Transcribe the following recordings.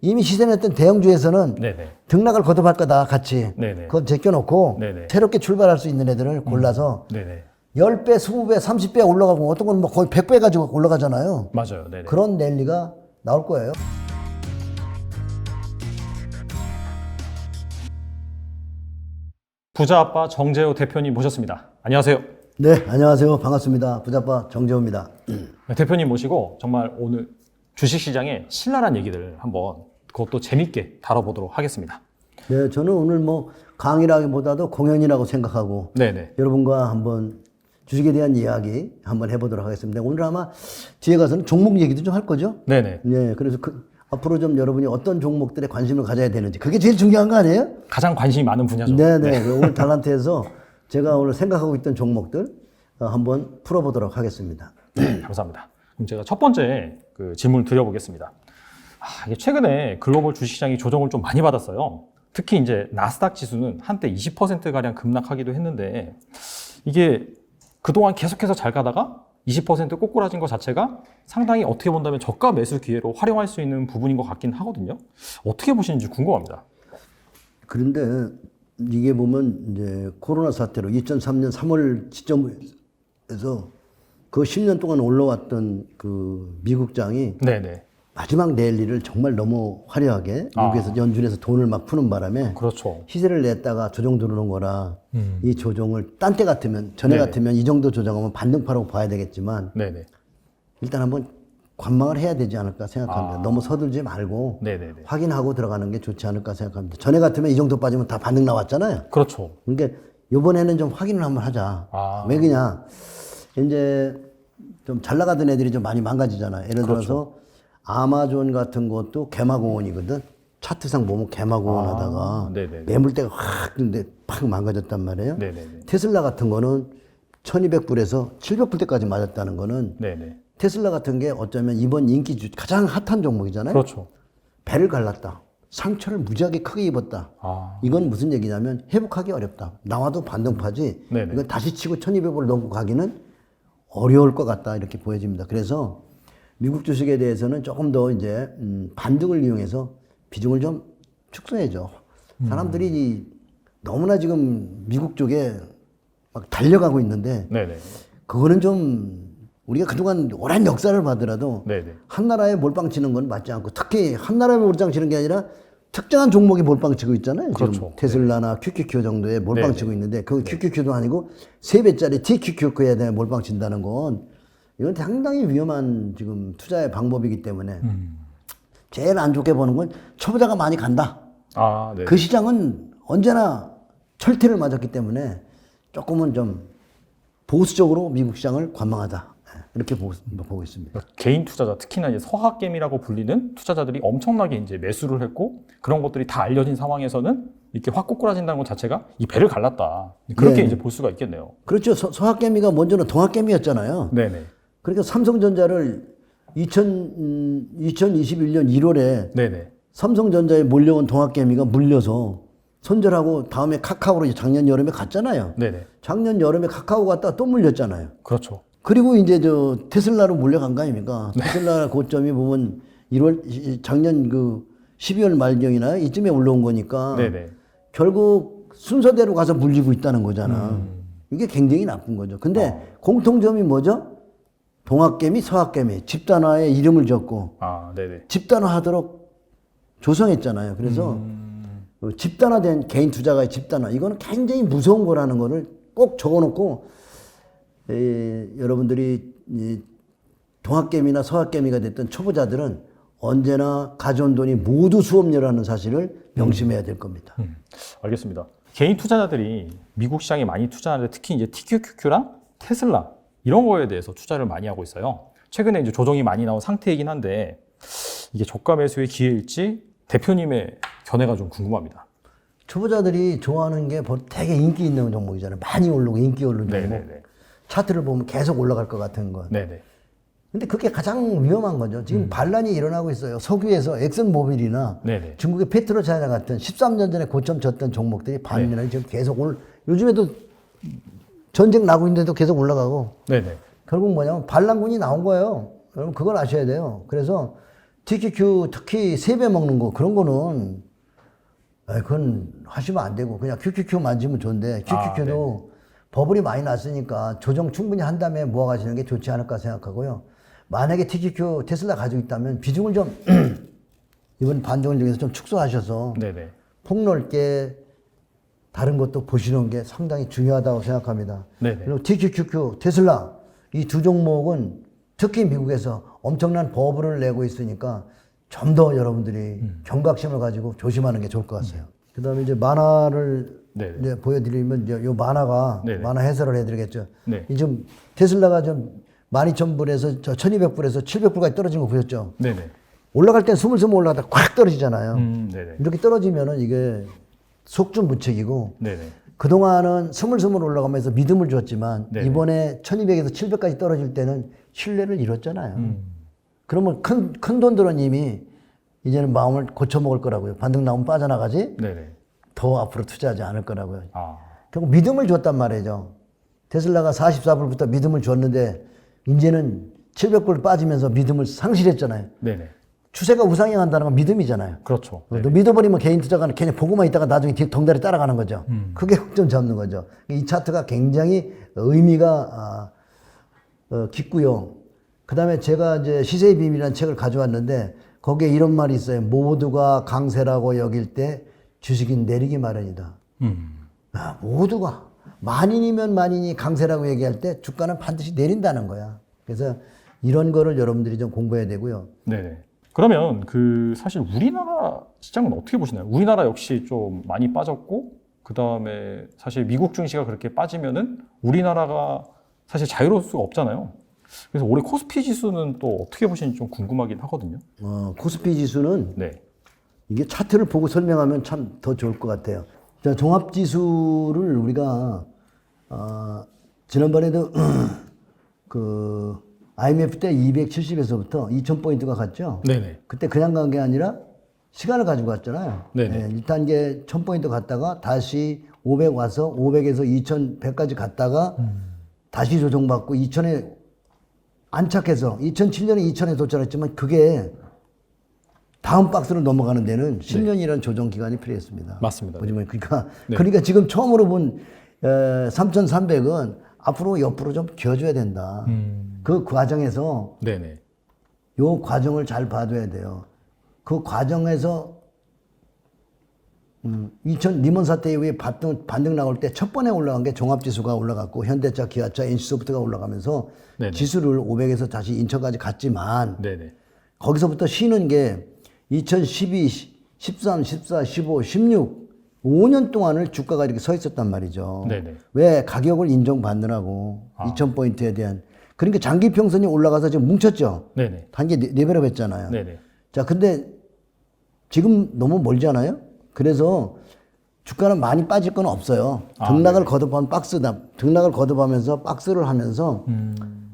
이미 시전했던 대형주에서는 네네. 등락을 거듭할 거다 같이 네네. 그건 제껴놓고 네네. 새롭게 출발할 수 있는 애들을 골라서 네네. 10배, 20배, 30배 올라가고 어떤 건 뭐 거의 100배 가지고 올라가잖아요. 맞아요. 네네. 그런 랠리가 나올 거예요. 부자 아빠 정재호 대표님 모셨습니다. 안녕하세요. 네, 안녕하세요. 반갑습니다. 부자빠 정재호입니다. 네, 대표님 모시고 정말 오늘 주식시장의 신랄한 얘기들 한번 그것도 재밌게 다뤄보도록 하겠습니다. 네, 저는 오늘 뭐 강의라기보다도 공연이라고 생각하고 네네. 여러분과 한번 주식에 대한 이야기 한번 해보도록 하겠습니다. 오늘 아마 뒤에 가서는 종목 얘기도 좀 할 거죠? 네네. 네, 그래서 앞으로 좀 여러분이 어떤 종목들에 관심을 가져야 되는지 그게 제일 중요한 거 아니에요? 가장 관심이 많은 분야죠. 네네. 오늘 달란트에서 제가 오늘 생각하고 있던 종목들 한번 풀어보도록 하겠습니다. 감사합니다. 그럼 제가 첫 번째 그 질문을 드려보겠습니다. 이게 최근에 글로벌 주식시장이 조정을 좀 많이 받았어요. 특히 이제 나스닥 지수는 한때 20%가량 급락하기도 했는데 이게 그동안 계속해서 잘 가다가 20% 꼬꾸라진 것 자체가 상당히 어떻게 본다면 저가 매수 기회로 활용할 수 있는 부분인 것 같긴 하거든요. 어떻게 보시는지 궁금합니다. 그런데 이게 보면 이제 코로나 사태로 2003년 3월 시점에서 그 10년 동안 올라왔던 그 미국장이 네네. 마지막 랠리를 정말 너무 화려하게 미국에서 연준에서 돈을 막 푸는 바람에 그렇죠. 시세를 냈다가 조정 들어오는 거라 이 조정을 딴 때 같으면 전에 네네. 같으면 이 정도 조정하면 반등파라고 봐야 되겠지만 네네. 일단 한번 관망을 해야 되지 않을까 생각합니다. 너무 서둘지 말고 네네네. 확인하고 들어가는 게 좋지 않을까 생각합니다. 전에 같으면 이 정도 빠지면 다 반등 나왔잖아요. 그렇죠. 그러니까 이번에는 좀 확인을 한번 하자. 왜 그냥 이제 좀 잘 나가던 애들이 좀 많이 망가지잖아요. 예를 들어서 아마존 같은 것도 개마공원이거든. 차트상 보면 개마공원 하다가 네네네. 매물대가 확 근데 팍 망가졌단 말이에요. 네네네. 테슬라 같은 거는 1200불에서 700불대까지 맞았다는 거는 네네. 테슬라 같은 게 어쩌면 이번 인기 가장 핫한 종목이잖아요. 그렇죠. 배를 갈랐다. 상처를 무지하게 크게 입었다. 이건 무슨 얘기냐면 회복하기 어렵다. 나와도 반등파지. 네네. 이건 다시 치고 1200불 넘고 가기는 어려울 것 같다. 이렇게 보여집니다. 그래서 미국 주식에 대해서는 조금 더 이제 반등을 이용해서 비중을 좀 축소해줘. 사람들이 너무나 지금 미국 쪽에 막 달려가고 있는데 네네. 그거는 좀 우리가 그동안 오랜 역사를 봐더라도 네네. 한 나라에 몰빵 치는 건 맞지 않고 특히 한 나라에 몰빵 치는 게 아니라 특정한 종목이 몰빵 치고 있잖아요. 그렇죠. 지금 테슬라나 QQQ 정도에 몰빵 네네. 치고 있는데 그 QQQ도 아니고 3배짜리 TQQQ에 대해 몰빵 친다는 건 이건 상당히 위험한 지금 투자의 방법이기 때문에 제일 안 좋게 보는 건 초보자가 많이 간다. 네. 그 시장은 언제나 철퇴를 맞았기 때문에 조금은 좀 보수적으로 미국 시장을 관망하다. 이렇게 보고 있습니다. 개인 투자자, 특히나 이제 서학개미라고 불리는 투자자들이 엄청나게 이제 매수를 했고 그런 것들이 다 알려진 상황에서는 이렇게 확 꼬꾸라진다는 것 자체가 이 배를 갈랐다. 그렇게 네. 이제 볼 수가 있겠네요. 그렇죠. 서학개미가 먼저는 동학개미였잖아요. 네네. 그러니까 삼성전자를 2021년 1월에 네네. 삼성전자에 몰려온 동학개미가 물려서 손절하고 다음에 카카오로 작년 여름에 갔잖아요. 네네. 작년 여름에 카카오 갔다가 또 물렸잖아요. 그렇죠. 그리고 이제 저 테슬라로 몰려간 거 아닙니까? 테슬라 고점이 보면 1월 작년 그 12월 말경이나 이쯤에 올라온 거니까 네네. 결국 순서대로 가서 물리고 있다는 거잖아. 이게 굉장히 나쁜 거죠. 근데 공통점이 뭐죠? 동학개미, 서학개미 집단화에 이름을 적고 네네. 집단화하도록 조성했잖아요. 그래서 집단화된 개인 투자가의 집단화 이거는 굉장히 무서운 거라는 거를 꼭 적어놓고 여러분들이 동학개미나 서학개미가 됐던 초보자들은 언제나 가져온 돈이 모두 수업료라는 사실을 명심해야 될 겁니다. 알겠습니다. 개인 투자자들이 미국 시장에 많이 투자하는데 특히 이제 TQQQ랑 테슬라 이런 거에 대해서 투자를 많이 하고 있어요. 최근에 이제 조정이 많이 나온 상태이긴 한데 이게 저가 매수의 기회일지 대표님의 견해가 좀 궁금합니다. 초보자들이 좋아하는 게 되게 인기 있는 종목이잖아요. 많이 오르고 인기 오르는 종목. 네네네. 차트를 보면 계속 올라갈 것 같은 건. 네네. 근데 그게 가장 위험한 거죠. 지금 반란이 일어나고 있어요. 석유에서 엑슨모빌이나 네네. 중국의 페트로차이나 같은 13년 전에 고점 쳤던 종목들이 반면에 지금 계속 요즘에도 전쟁 나고 있는데도 계속 올라가고 네네. 결국 뭐냐면 반란군이 나온 거예요. 여러분 그걸 아셔야 돼요. 그래서 TQQ 특히 3배 먹는 거 그런 거는 그건 하시면 안 되고 그냥 QQQ 만지면 좋은데 QQQ도 버블이 많이 났으니까 조정 충분히 한 다음에 모아가시는 게 좋지 않을까 생각하고요. 만약에 TQQ 테슬라 가지고 있다면 비중을 좀 이번 반등을 중에서 좀 축소하셔서 네네. 폭넓게 다른 것도 보시는 게 상당히 중요하다고 생각합니다. 네네. 그리고 TQQQ, 테슬라 이 두 종목은 특히 미국에서 엄청난 버블을 내고 있으니까 좀 더 여러분들이 경각심을 가지고 조심하는 게 좋을 것 같아요. 그다음에 이제 만화를 네네. 이제 보여드리면 이제 요 만화가 네네. 만화 해설을 해드리겠죠. 네. 이 좀 테슬라가 좀 12,000불에서 1,200불에서 700불까지 떨어진 거 보셨죠? 네네. 올라갈 땐 스물스물 올라가다 콱 떨어지잖아요. 네네. 이렇게 떨어지면은 이게 속중무책이고 네네. 그동안은 스물스물 올라가면서 믿음을 줬지만 네네. 이번에 1200에서 700까지 떨어질 때는 신뢰를 잃었잖아요. 그러면 큰 돈들은 이미 이제는 마음을 고쳐먹을 거라고요. 반등 나오면 빠져나가지 네네. 더 앞으로 투자하지 않을 거라고요. 아. 결국 믿음을 줬단 말이죠. 테슬라가 44불부터 믿음을 줬는데 이제는 700불 빠지면서 믿음을 상실했잖아요. 네네. 추세가 우상향한다는 건 믿음이잖아요. 그렇죠. 또 믿어버리면 개인 투자가 그냥 보고만 있다가 나중에 뒤에 덩달이 따라가는 거죠. 그게 흑점 잡는 거죠. 이 차트가 굉장히 의미가 깊고요. 그 다음에 제가 이제 시세의 비밀이라는 책을 가져왔는데 거기에 이런 말이 있어요. 모두가 강세라고 여길 때 주식이 내리기 마련이다. 모두가 만인이면 만인이 강세라고 얘기할 때 주가는 반드시 내린다는 거야. 그래서 이런 거를 여러분들이 좀 공부해야 되고요. 네네. 그러면 그 사실 우리나라 시장은 어떻게 보시나요? 우리나라 역시 좀 많이 빠졌고 그 다음에 사실 미국 증시가 그렇게 빠지면은 우리나라가 사실 자유로울 수가 없잖아요. 그래서 올해 코스피 지수는 또 어떻게 보시는지 좀 궁금하긴 하거든요. 코스피 지수는 네. 이게 차트를 보고 설명하면 참 더 좋을 것 같아요. 자, 종합지수를 우리가 지난번에도 그 IMF 때 270에서부터 2000포인트가 갔죠. 네네. 그때 그냥 간 게 아니라 시간을 가지고 갔잖아요. 네네. 1단계 1000포인트 갔다가 다시 500 와서 500에서 2100까지 갔다가 다시 조정받고 2000에 안착해서 2007년에 2000에 도착했지만 그게 다음 박스를 넘어가는 데는 10년이라는 조정 기간이 필요했습니다. 맞습니다. 보시면 그러니까 네. 그러니까 지금 처음으로 본 3,300은 앞으로 옆으로 좀 기어줘야 된다. 그 과정에서 네네. 요 과정을 잘 봐둬야 돼요. 그 과정에서 2000 리먼 사태 이후에 반등 나올 때 첫 번에 올라간 게 종합지수가 올라갔고 현대차, 기아차, NC소프트가 올라가면서 네네. 지수를 500에서 다시 인천까지 갔지만 네네. 거기서부터 쉬는 게 2012, 13, 14, 15, 16 5년 동안을 주가가 이렇게 서 있었단 말이죠. 네네. 왜 가격을 인정받느라고 2000포인트에 대한 그러니까 장기 평선이 올라가서 지금 뭉쳤죠. 네네. 단계 레벨업 했잖아요. 네네. 자, 근데 지금 너무 멀잖아요. 그래서 주가는 많이 빠질 건 없어요. 등락을 거듭한 박스다. 등락을 거듭하면서 박스를 하면서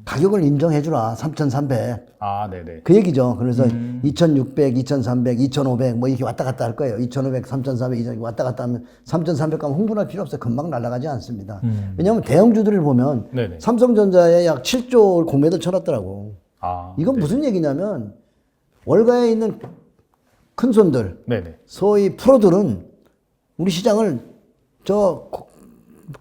가격을 인정해주라. 3,300. 아, 네네. 그 얘기죠. 그래서 2,600, 2,300, 2,500 뭐 이렇게 왔다 갔다 할 거예요. 2,500, 3,400, 2,000 왔다 갔다 하면 3,300 가면 흥분할 필요 없어요. 금방 날아가지 않습니다. 왜냐하면 대형주들을 보면 네네. 삼성전자에 약 7조 공매도 쳐놨더라고. 아, 이건 무슨 얘기냐면 월가에 있는 큰 손들, 네네. 소위 프로들은 우리 시장을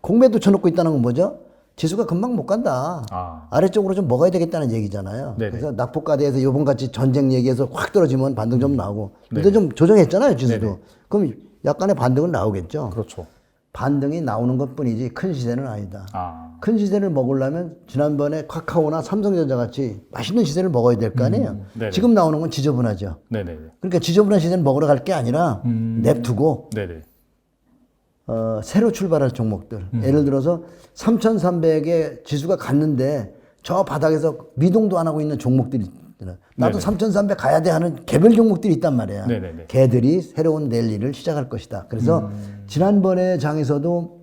공매도 쳐놓고 있다는 건 뭐죠? 지수가 금방 못 간다. 아. 아래쪽으로 좀 먹어야 되겠다는 얘기잖아요. 네네. 그래서 낙폭가대에서 요번같이 전쟁 얘기해서 확 떨어지면 반등 좀 나오고. 근데 좀 조정했잖아요, 지수도. 네네. 그럼 약간의 반등은 나오겠죠. 그렇죠. 반등이 나오는 것 뿐이지 큰 시세는 아니다. 아. 큰 시세를 먹으려면 지난번에 카카오나 삼성전자 같이 맛있는 시세를 먹어야 될 거 아니에요. 네네. 지금 나오는 건 지저분하죠. 네네네. 그러니까 지저분한 시세는 먹으러 갈 게 아니라 냅두고 네네. 새로 출발할 종목들. 예를 들어서 3,300에 지수가 갔는데 저 바닥에서 미동도 안 하고 있는 종목들이 있잖아요. 나도 네네. 3,300 가야 돼 하는 개별 종목들이 있단 말이야. 네네네. 걔들이 새로운 랠리를 시작할 것이다. 그래서 지난번에 장에서도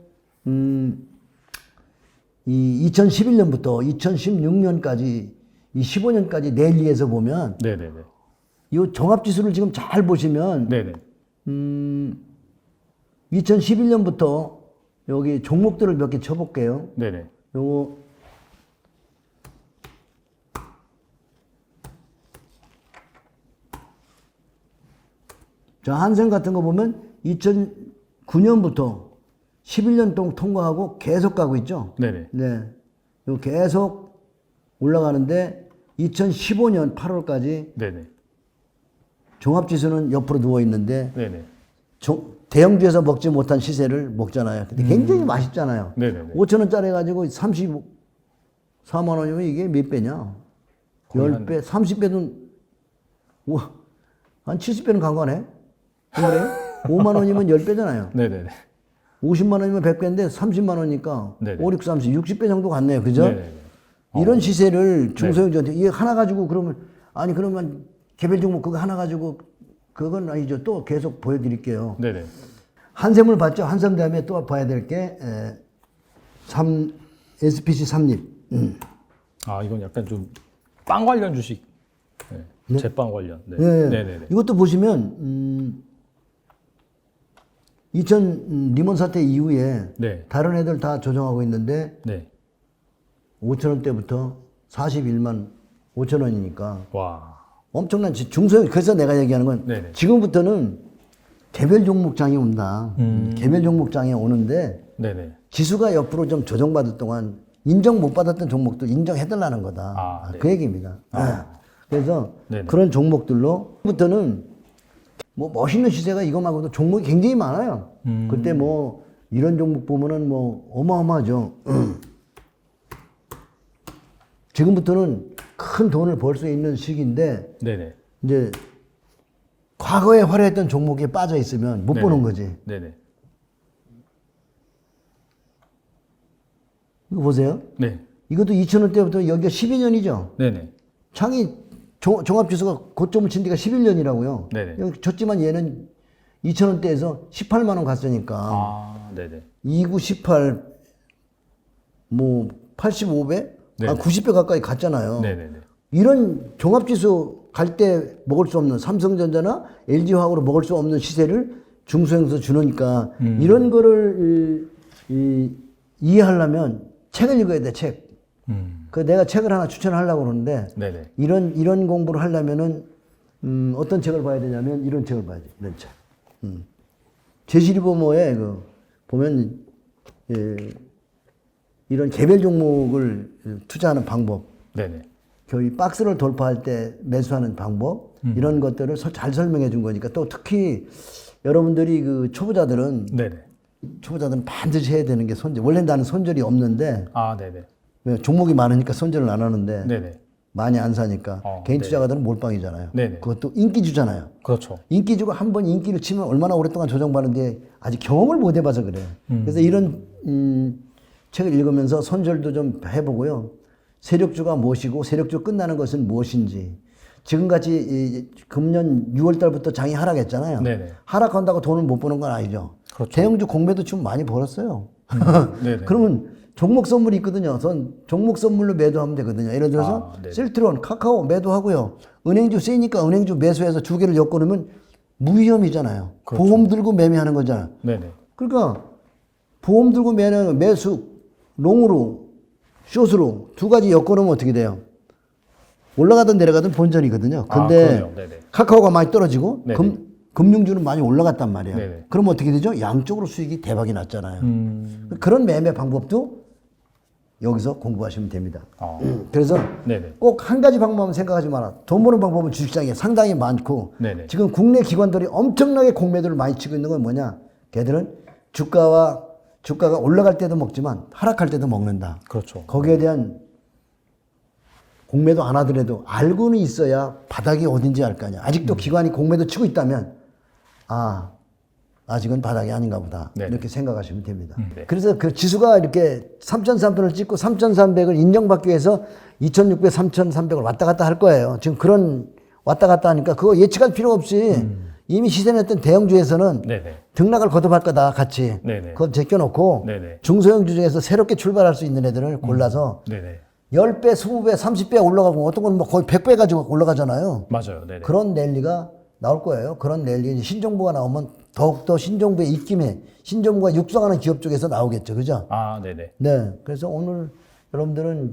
이 2011년부터 2016년까지 이 15년까지 랠리에서 보면 네네네. 이 종합지수를 지금 잘 보시면 네네. 2011년부터 여기 종목들을 몇 개 쳐볼게요. 네네. 요거 자, 한샘 같은 거 보면 2009년부터 11년 동안 통과하고 계속 가고 있죠. 네네. 네. 이거 계속 올라가는데 2015년 8월까지 네네. 종합지수는 옆으로 누워 있는데 네네. 대형주에서 먹지 못한 시세를 먹잖아요. 근데 굉장히 맛있잖아요. 네네네. 5,000원짜리 가지고 34만 원이면 이게 몇 배냐? 거의 10배, 30배는 한 70배는 간 거네. 그래요? 5만 원이면 10배잖아요. 네네네. 50만 원이면 100배인데 30만 원이니까 네네. 5, 6, 30, 60배 정도 갔네요. 그죠? 네네네. 이런 시세를 중소형주한테 이게 하나 가지고 그러면 아니 그러면 개별 종목 그거 하나 가지고 그건 아니죠. 또 계속 보여드릴게요. 네네. 한샘을 봤죠. 한샘 다음에 또 봐야 될 게 SPC 삼립. 아, 이건 약간 좀 빵 관련 주식. 네. 제빵 관련. 네. 네. 네네네. 이것도 보시면 2000 리먼 사태 이후에 네. 다른 애들 다 조정하고 있는데 네. 5,000원대부터 41만 5천 원이니까 와. 엄청난 중소형. 그래서 내가 얘기하는 건 네네. 지금부터는 개별 종목장이 온다. 개별 종목장이 오는데 네네. 지수가 옆으로 좀 조정받을 동안 인정 못 받았던 종목도 인정해달라는 거다. 아, 네. 그 얘기입니다. 그래서 네네. 그런 종목들로부터는 뭐 멋있는 시세가 이거 말고도 종목이 굉장히 많아요. 그때 뭐 이런 종목 보면은 뭐 어마어마하죠. 지금부터는 큰 돈을 벌 수 있는 시기인데 네네. 이제 과거에 화려했던 종목에 빠져 있으면 못 네네. 보는 거지. 네네. 이거 보세요. 네. 이것도 2,000원대부터 여기가 12년이죠. 네네. 창이 종합지수가 고점을 친 데가 11년이라고요. 네네. 여기 졌지만 얘는 2,000원대에서 18만 원 갔으니까 아, 네네. 29, 18, 뭐 85배? 네네. 90배 가까이 갔잖아요. 네네네. 이런 종합지수 갈 때 먹을 수 없는 삼성전자나 LG화학으로 먹을 수 없는 시세를 중소형에서 주니까 이런 거를 이해하려면 책을 읽어야 돼, 책. 그 내가 책을 하나 추천하려고 그러는데 네네. 이런 공부를 하려면은 어떤 책을 봐야 되냐면 이런 책을 봐야 돼. 이런 책. 제시리버머에 그 보면 이런 개별 종목을 투자하는 방법, 네네. 거의 박스를 돌파할 때 매수하는 방법 이런 것들을 잘 설명해 준 거니까 또 특히 여러분들이 그 초보자들은 네네. 반드시 해야 되는 게 손절. 원래 나는 손절이 없는데 아, 네네. 왜 종목이 많으니까 손절을 안 하는데 네네. 많이 안 사니까 개인 네네. 투자가들은 몰빵이잖아요. 네네. 그것도 인기주잖아요. 그렇죠. 인기주가 한 번 인기를 치면 얼마나 오랫동안 조정받는데 아직 경험을 못 해봐서 그래. 그래서 이런 책을 읽으면서 손절도 좀 해보고요. 세력주가 무엇이고 세력주 끝나는 것은 무엇인지. 지금같이 금년 6월 달부터 장이 하락했잖아요. 네네. 하락한다고 돈을 못 버는 건 아니죠. 그렇죠. 대형주 공매도 좀 많이 벌었어요. 네네. 그러면 종목 선물이 있거든요. 종목 선물로 매도하면 되거든요. 예를 들어서 네네. 셀트론, 카카오 매도하고요. 은행주 세니까 은행주 매수해서 두 개를 엮어놓으면 무위험이잖아요. 그렇죠. 보험 들고 매매하는 거잖아요. 네네. 그러니까 보험 들고 매매하는 매수, 롱으로, 숏으로 두 가지 엮어놓으면 어떻게 돼요? 올라가든 내려가든 본전이거든요. 근데 그러네요. 네네. 카카오가 많이 떨어지고 네네. 금융주는 많이 올라갔단 말이에요. 네네. 그럼 어떻게 되죠? 양쪽으로 수익이 대박이 났잖아요. 그런 매매 방법도 여기서 공부하시면 됩니다. 그래서 네네. 꼭 한 가지 방법만 생각하지 마라. 돈 버는 방법은 주식시장에 상당히 많고 네네. 지금 국내 기관들이 엄청나게 공매도를 많이 치고 있는 건 뭐냐? 걔들은 주가가 올라갈 때도 먹지만 하락할 때도 먹는다. 그렇죠. 거기에 대한 공매도 안 하더라도 알고는 있어야 바닥이 어딘지 알 거 아니야. 아직도 기관이 공매도 치고 있다면 아직은 바닥이 아닌가 보다. 네네. 이렇게 생각하시면 됩니다. 네. 그래서 그 지수가 이렇게 3,300을 찍고 3,300을 인정받기 위해서 2,600, 3,300을 왔다 갔다 할 거예요. 지금 그런 왔다 갔다 하니까 그거 예측할 필요 없이 이미 시세냈던 대형주에서는 네네. 등락을 거듭할 거다 같이. 네네. 그거 제껴놓고 네네. 중소형주 중에서 새롭게 출발할 수 있는 애들을 골라서 네네. 10배, 20배, 30배 올라가고 어떤 건 뭐 거의 100배 가지고 올라가잖아요. 맞아요. 네네. 그런 랠리가 나올 거예요. 그런 랠리, 이제 신정부가 나오면 더욱더 신정부의 입김에 신정부가 육성하는 기업 쪽에서 나오겠죠. 그죠? 아, 네네. 네. 그래서 오늘 여러분들은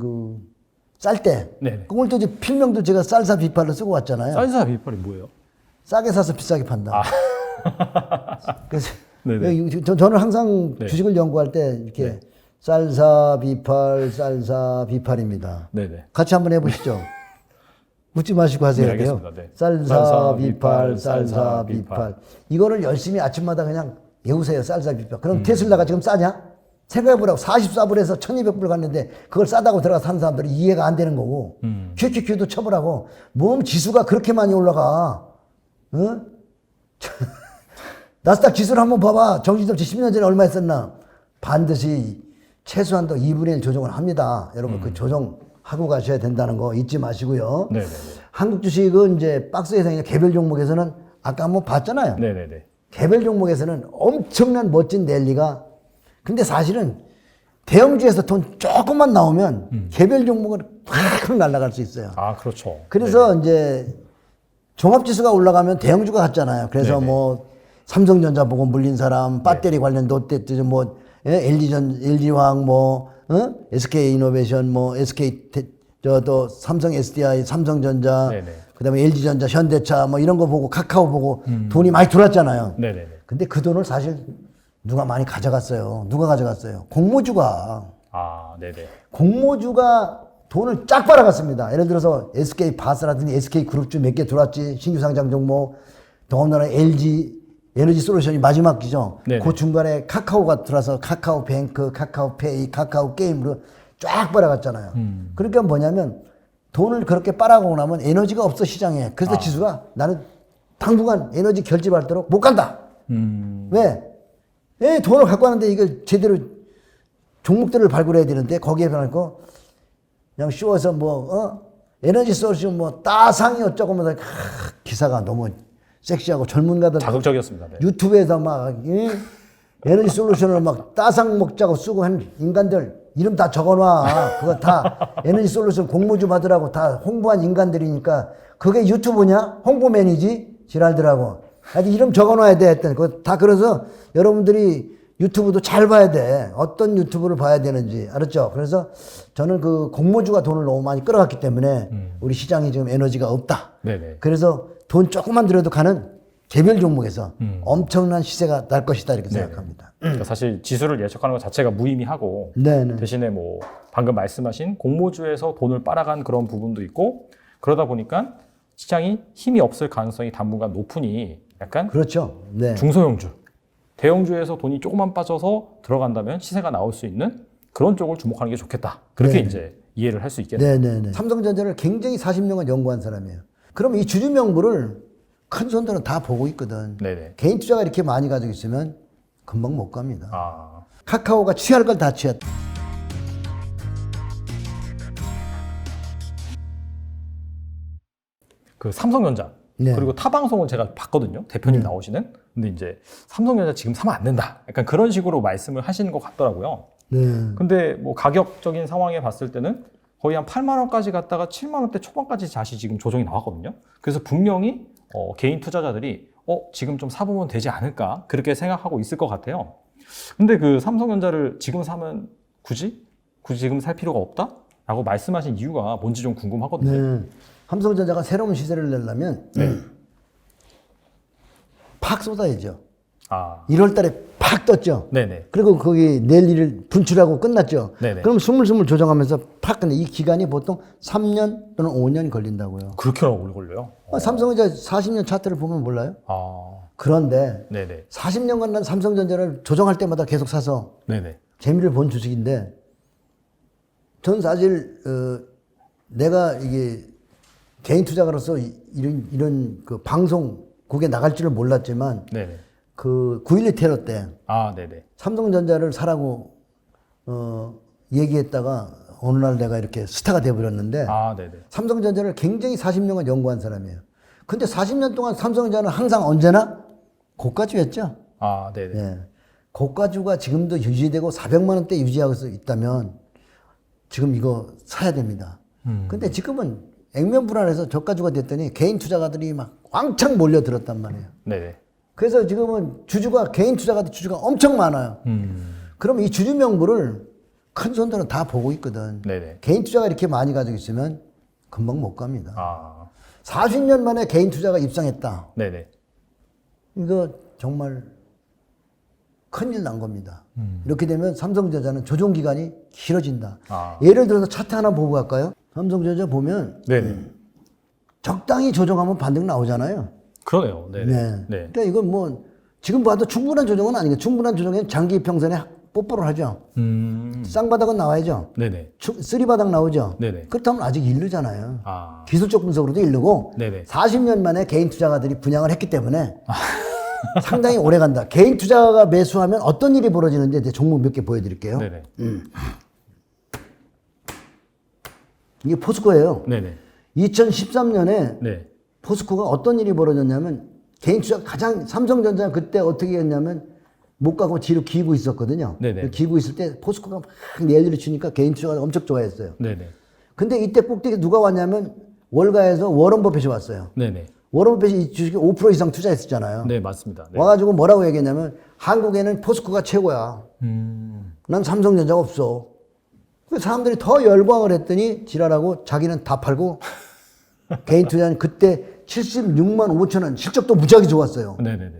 쌀 때, 네네. 오늘 또 필명도 제가 쌀사 비판을 쓰고 왔잖아요. 쌀사 비팔이 뭐예요? 싸게 사서 비싸게 판다. 그래서 네네. 저는 항상 네. 주식을 연구할 때 이렇게 네. 쌀사 비팔 비팔입니다. 네네. 같이 한번 해보시죠. 웃지 마시고 하세요. 네, 알겠습니다. 네. 쌀사 비팔 쌀사 비팔. 이거를 열심히 아침마다 그냥 외우세요. 쌀사 비팔. 그럼 테슬라가 지금 싸냐? 생각해보라고. 44불에서 1200불 갔는데 그걸 싸다고 들어가서 사는 사람들은 이해가 안 되는 거고. QQQ도 쳐보라고. 몸 지수가 그렇게 많이 올라가. 응? 나스닥 지수를 한번 봐봐. 정신없이 10년 전에 얼마 했었나. 반드시 최소한도 2분의 1 조정을 합니다. 여러분 그 조정하고 가셔야 된다는 거 잊지 마시고요. 네네네. 한국 주식은 이제 박스에서 그냥 개별 종목에서는 아까 한번 봤잖아요. 네네네. 개별 종목에서는 엄청난 멋진 랠리가. 근데 사실은 대형주에서 돈 조금만 나오면 개별 종목은 확 날아갈 수 있어요. 아, 그렇죠. 그래서 이제 종합지수가 올라가면 대형주가 갔잖아요. 그래서 네네. 뭐 삼성전자 보고 물린 사람, 배터리 관련 롯데, 뭐 LG화학, 뭐 SK이노베이션, 뭐 SK 또 삼성 SDI, 삼성전자, 네네. 그다음에 LG전자, 현대차 뭐 이런 거 보고 카카오 보고 돈이 많이 들어왔잖아요. 네네네. 근데 그 돈을 사실 누가 많이 가져갔어요. 누가 가져갔어요? 공모주가. 아, 네네. 공모주가 돈을 쫙 빨아갔습니다. 예를 들어서 SK 바스라든지 SK 그룹주 몇 개 들어왔지. 신규 상장 종목. 더군다나 LG 에너지 솔루션이 마지막 기죠. 네네. 그 중간에 카카오가 들어서 카카오뱅크, 카카오페이, 카카오게임으로 쫙 빨아갔잖아요. 그러니까 뭐냐면 돈을 그렇게 빨아가고 나면 에너지가 없어 시장에. 그래서 지수가 나는 당분간 에너지 결집할도록 못 간다. 왜? 왜 돈을 갖고 왔는데 이걸 제대로 종목들을 발굴해야 되는데 거기에 변하고 그냥 쇼에서 에너지 솔루션 뭐 따상이 어쩌고 뭐 기사가 너무 섹시하고 젊은가들 자극적이었습니다. 네. 유튜브에서 막 에너지 솔루션을 막 따상 먹자고 쓰고 한 인간들 이름 다 적어놔. 그거 다 에너지 솔루션 공모주 받으라고 다 홍보한 인간들이니까 그게 유튜브냐? 홍보맨이지? 지랄들하고. 하여튼 이름 적어놔야 돼 했더니 그거 다 그래서 여러분들이 유튜브도 잘 봐야 돼. 어떤 유튜브를 봐야 되는지. 알았죠? 그래서 저는 그 공모주가 돈을 너무 많이 끌어갔기 때문에 우리 시장이 지금 에너지가 없다. 네네. 그래서 돈 조금만 들여도 가는 개별 종목에서 엄청난 시세가 날 것이다 이렇게 생각합니다. 그러니까 사실 지수를 예측하는 것 자체가 무의미하고 네네. 대신에 뭐 방금 말씀하신 공모주에서 돈을 빨아간 그런 부분도 있고 그러다 보니까 시장이 힘이 없을 가능성이 당분간 높으니 약간 그렇죠. 네. 중소형주, 대형주에서 돈이 조금만 빠져서 들어간다면 시세가 나올 수 있는 그런 쪽을 주목하는 게 좋겠다. 그렇게 이제 이해를 할 수 있겠네요. 네네네. 삼성전자를 굉장히 40년간 연구한 사람이에요. 그럼 이 주주 명부를 큰 손들은 다 보고 있거든. 네네. 개인 투자가 이렇게 많이 가지고 있으면 금방 못 갑니다. 아, 카카오가 취할 걸 다 취했다. 그 삼성전자 네. 그리고 타 방송을 제가 봤거든요. 대표님 나오시는. 근데 이제 삼성전자 지금 사면 안 된다. 약간 그런 식으로 말씀을 하시는 것 같더라고요. 네. 근데 뭐 가격적인 상황에 봤을 때는 거의 한 8만 원까지 갔다가 7만 원대 초반까지 다시 지금 조정이 나왔거든요. 그래서 분명히 개인 투자자들이 지금 좀 사보면 되지 않을까 그렇게 생각하고 있을 것 같아요. 근데 그 삼성전자를 지금 사면 굳이 지금 살 필요가 없다? 라고 말씀하신 이유가 뭔지 좀 궁금하거든요. 네. 삼성전자가 새로운 시세를 내려면 팍 쏟아야죠. 아, 1월 달에 팍 떴죠. 네네. 그리고 거기 랠리를 분출하고 끝났죠. 네네. 그럼 스물스물 조정하면서 팍 끝내. 이 기간이 보통 3년 또는 5년 걸린다고요. 그렇게 오래 걸려요? 삼성전자 40년 차트를 보면 몰라요? 아, 그런데 네네. 40년간 난 삼성전자를 조정할 때마다 계속 사서 네네. 재미를 본 주식인데 전 사실 내가 이게 개인 투자가로서 이런 그 방송국에 나갈 줄을 몰랐지만 네네. 그 9.12 테러 때 아, 네네. 삼성전자를 사라고 얘기했다가 어느 날 내가 이렇게 스타가 돼버렸는데 아, 네네. 삼성전자를 굉장히 40년간 연구한 사람이에요. 근데 40년 동안 삼성전자는 항상 언제나 고가주였죠. 아, 네네. 예. 고가주가 지금도 유지되고 400만 원대 유지하고 있다면 지금 이거 사야 됩니다. 근데 지금은 액면 불안해서 저가주가 됐더니 개인 투자가들이 막 왕창 몰려들었단 말이에요. 네네. 그래서 지금은 개인 투자가들 주주가 엄청 많아요. 그럼 이 주주 명부를 큰 손들은 다 보고 있거든. 네네. 개인 투자가 이렇게 많이 가지고 있으면 금방 못 갑니다. 아, 40년 만에 개인 투자가 입상했다. 네네. 이거 정말 큰일 난 겁니다. 이렇게 되면 삼성전자는 조정 기간이 길어진다. 예를 들어서 차트 하나 보고 갈까요? 삼성전자 보면 네네. 적당히 조정하면 반등 나오잖아요. 그러네요. 네네. 네. 네. 그러니까 이건 뭐 지금 봐도 충분한 조정은 아니고 충분한 조정에는 장기 평선에 뽀뽀를 하죠. 쌍바닥은 나와야죠. 네네. 쓰리바닥 나오죠. 네네. 그렇다면 아직 이르잖아요. 아. 기술적 분석으로도 이르고 네네. 40년 만에 개인 투자가들이 분양을 했기 때문에 상당히 오래 간다. 개인 투자가 매수하면 어떤 일이 벌어지는지 이제 종목 몇 개 보여드릴게요. 네네. 이게 포스코예요. 네네. 2013년에 네. 포스코가 어떤 일이 벌어졌냐면 개인 투자 가장 삼성전자 그때 어떻게 했냐면 못 가고 뒤로 기고 있었거든요. 네네. 기고 있을 때 포스코가 막 내일을 치니까 개인 투자가 엄청 좋아했어요. 네네. 근데 이때 꼭대기 누가 왔냐면 월가에서 워런 버핏이 왔어요. 네네. 워런 버핏이 이 주식에 5% 이상 투자했었잖아요. 네, 맞습니다. 네. 와가지고 뭐라고 얘기했냐면 한국에는 포스코가 최고야. 난 삼성전자가 없어. 그 사람들이 더 열광을 했더니 지랄하고 자기는 다 팔고 개인 투자는 그때 76만 5천 원 실적도 무지하게 좋았어요. 네네네.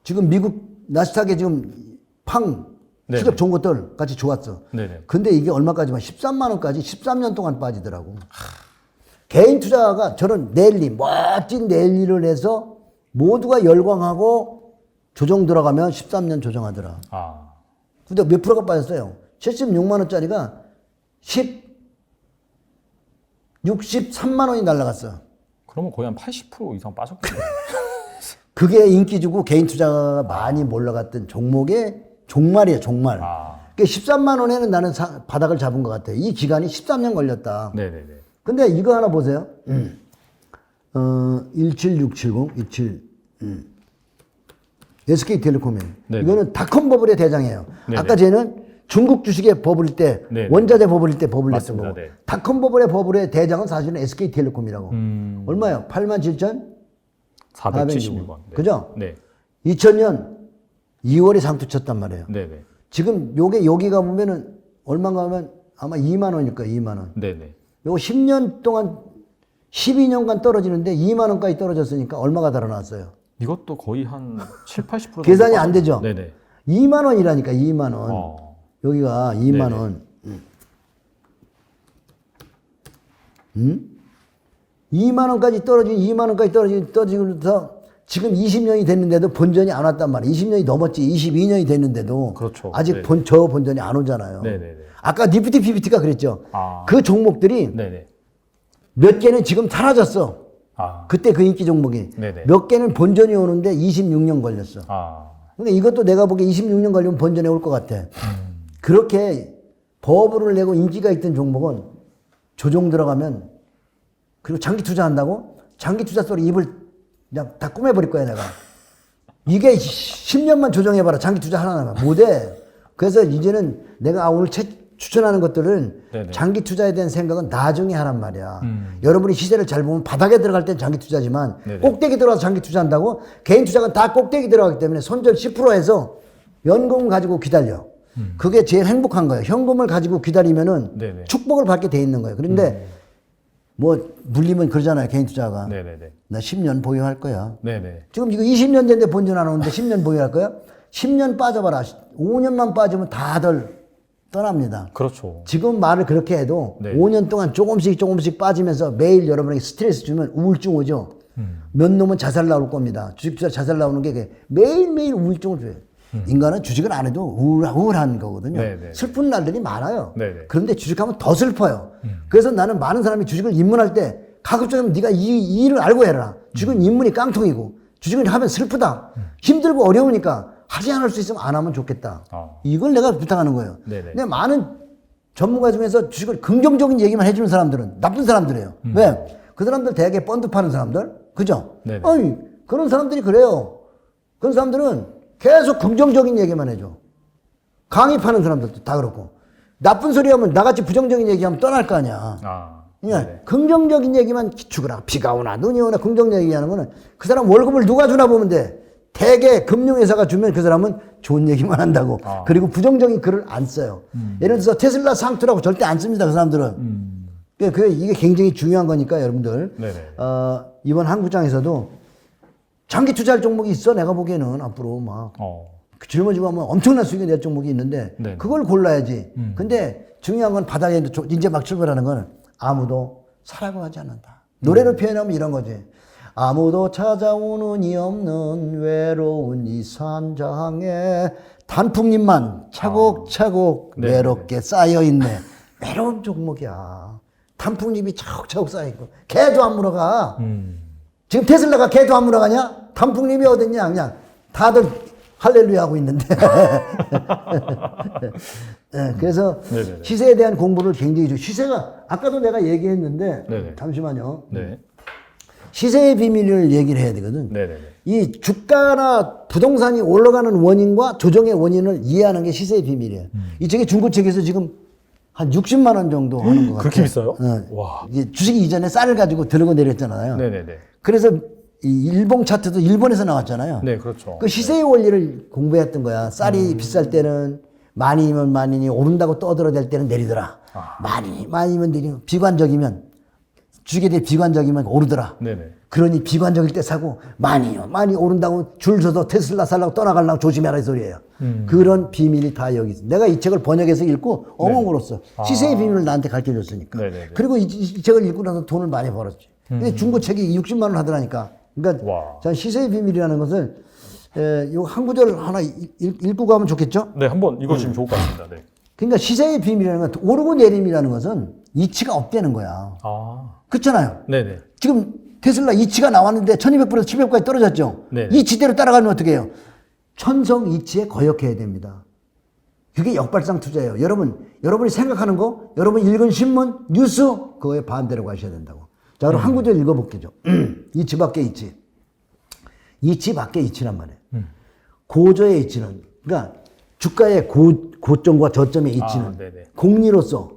지금 미국 나스닥에 지금 팡 네네. 실적 좋은 것들 같이 좋았어. 네네. 근데 이게 얼마까지만 13만 원까지 13년 동안 빠지더라고. 개인 투자가 저런 랠리 멋진 랠리를 해서 모두가 열광하고 조정 들어가면 13년 조정하더라. 아. 근데 몇 프로가 빠졌어요? 76만 원짜리가 63만 원이 날라갔어. 그러면 거의 한 80% 이상 빠졌군요. 그게 인기 주고 개인 투자가 많이 몰려갔던 종목의 종말이에요, 종말. 아. 그러니까 13만 원에는 나는 바닥을 잡은 것 같아요. 이 기간이 13년 걸렸다. 네네네. 근데 이거 하나 보세요. 17670, SK텔레콤이에요. 네네. 이거는 닷컴 버블의 대장이에요. 네네. 아까 쟤는 중국 주식의 버블일 때, 네네. 원자재 버블일 때 버블 냈던 맞습니다. 거고. 네. 닷컴 버블의 버블의 대장은 사실은 SK텔레콤이라고. 얼마예요? 87,466원. 476원. 네. 그죠? 네. 2000년 2월에 상투 쳤단 말이에요. 네네. 지금 요게 여기가 보면은 얼마인가 하면 아마 2만 원일 거예요. 2만 원. 네네. 요거 10년 동안 12년간 떨어지는데 2만 원까지 떨어졌으니까 얼마가 달아났어요? 이것도 거의 한 7, 80% 정도 계산이 안 되죠? 네네. 2만 원이라니까 2만 원. 여기가 2만 네네. 원. 2만 원까지 떨어진 2만 원까지 떨어지면서 지금 20년이 됐는데도 본전이 안 왔단 말이에요. 20년이 넘었지. 22년이 됐는데도 그렇죠. 아직 네. 저 본전이 안 오잖아요. 네네네. 아까 니프티 PBT가 그랬죠. 아. 그 종목들이 네네. 몇 개는 지금 사라졌어. 아. 그때 그 인기 종목이. 네네. 몇 개는 본전이 오는데 26년 걸렸어. 아. 근데 이것도 내가 보기에 26년 걸리면 본전에 올 것 같아. 그렇게 버블을 내고 인기가 있던 종목은 조정 들어가면 그리고 장기 투자한다고? 장기 투자 소리 입을 그냥 다 꾸며버릴 거야 내가. 이게 10년만 조정해봐라. 장기 투자 하나만 못해. 그래서 이제는 내가 오늘 추천하는 것들은 네네. 장기 투자에 대한 생각은 나중에 하란 말이야. 여러분이 시세를 잘 보면 바닥에 들어갈 땐 장기 투자지만 네네. 꼭대기 들어가서 장기 투자한다고? 개인 투자가 다 꼭대기 들어가기 때문에 손절 10%에서 연금 가지고 기다려. 그게 제일 행복한 거예요. 현금을 가지고 기다리면은 네네. 축복을 받게 돼 있는 거예요. 그런데 뭐 물리면 그러잖아요. 개인 투자가. 네네네. 나 10년 보유할 거야. 네네. 지금 이거 20년 됐는데 본전 안 오는데 10년 보유할 거야? 10년 빠져봐라. 5년만 빠지면 다들 떠납니다. 그렇죠. 지금 말을 그렇게 해도 네. 5년 동안 조금씩 빠지면서 매일 여러분에게 스트레스 주면 우울증 오죠. 몇 놈은 자살 나올 겁니다. 주식 투자 자살 나오는 게 매일매일 우울증을 줘요. 인간은 주식을 안 해도 우울한 거거든요. 네네. 슬픈 날들이 많아요. 네네. 그런데 주식하면 더 슬퍼요. 그래서 나는 많은 사람이 주식을 입문할 때 가급적이면 네가 이 일을 알고 해라. 주식은 입문이 깡통이고 주식을 하면 슬프다. 힘들고 어려우니까 하지 않을 수 있으면 안 하면 좋겠다. 이걸 내가 부탁하는 거예요. 네네. 근데 많은 전문가 중에서 주식을 긍정적인 얘기만 해주는 사람들은 나쁜 사람들이에요. 왜? 그 사람들 대개 펀드 파는 사람들? 그죠? 네네. 아니, 그런 사람들이 그래요. 그런 사람들은 계속 긍정적인 얘기만 해줘. 강의 파는 사람들도 다 그렇고. 나쁜 소리 하면 나같이 부정적인 얘기하면 떠날 거 아니야. 그러니까 네네. 긍정적인 얘기만 죽으라. 비가 오나 눈이 오나 긍정적 얘기하는 거는 그 사람 월급을 누가 주나 보면 돼. 대개 금융회사가 주면 그 사람은 좋은 얘기만 한다고. 그리고 부정적인 글을 안 써요. 예를 들어서 테슬라 상투라고 절대 안 씁니다. 그 사람들은. 이게 굉장히 중요한 거니까 여러분들. 네네. 이번 한국장에서도 장기 투자할 종목이 있어. 내가 보기에는 앞으로 막 짊어지고 하면 엄청난 수익이 낼 종목이 있는데 네. 그걸 골라야지. 근데 중요한 건 바닥에 이제 막 출발하는 건 아무도 사라고 하지 않는다. 노래로 표현하면 이런 거지. 아무도 찾아오는 이 없는 외로운 이 산장에 단풍잎만 차곡차곡 네. 외롭게 쌓여있네. 외로운 종목이야. 단풍잎이 차곡차곡 쌓여있고 개도 안 물어가. 지금 테슬라가 개도 안 물어가냐? 단풍잎이 어딨냐? 그냥 다들 할렐루야 하고 있는데. 네, 그래서 네네네. 시세에 대한 공부를 굉장히 시세가 아까도 내가 얘기했는데 네네. 잠시만요. 네. 시세의 비밀을 얘기를 해야 되거든. 네네네. 이 주가나 부동산이 올라가는 원인과 조정의 원인을 이해하는 게 시세의 비밀이에요. 이 책이 중고책에서 지금 한 60만 원 정도 하는 것 같아요. 그렇게 비싸요? 네. 와. 이게 주식이 이전에 쌀을 가지고 들고 내렸잖아요. 네네네. 그래서 이 일봉 차트도 일본에서 나왔잖아요. 네, 그렇죠. 그 시세의 원리를 공부했던 거야. 쌀이 비쌀 때는 많이면 많이니 오른다고 떠들어댈 때는 내리더라. 많이면 내리고 비관적이면 주식에 대해 비관적이면 오르더라. 네네. 그러니 비관적일 때 사고 많이 오른다고 줄 서서 테슬라 살라고 떠나가려고 조심해라 이 소리예요. 그런 비밀이 다 여기 있어. 내가 이 책을 번역해서 읽고 엉엉 울었어. 시세의 비밀을 나한테 가르쳐줬으니까. 네네네. 그리고 이 책을 읽고 나서 돈을 많이 벌었지. 근데 중고책이 60만 원 하더라니까. 그러니까 와. 전 시세의 비밀이라는 것을 요 한 구절 하나 읽고 가면 좋겠죠? 네, 한번 읽어주시면 좋을 것 같습니다. 네. 그러니까 시세의 비밀이라는 건 오르고 내림이라는 것은 이치가 없다는 거야. 그렇잖아요. 네네. 지금 테슬라 이치가 나왔는데 1200%에서 700까지 떨어졌죠. 네. 이치대로 따라가면 어떻게 해요? 천성 이치에 거역해야 됩니다. 그게 역발상 투자예요. 여러분이 생각하는 거, 여러분이 읽은 신문, 뉴스, 그거에 반대로 가셔야 된다고. 자, 그럼 한 구절 읽어볼게요. 이치 밖에 이치. 이치 밖에 이치란 말이에요. 고저의 이치는, 그러니까 주가의 고점과 저점의 이치는 네네. 공리로서,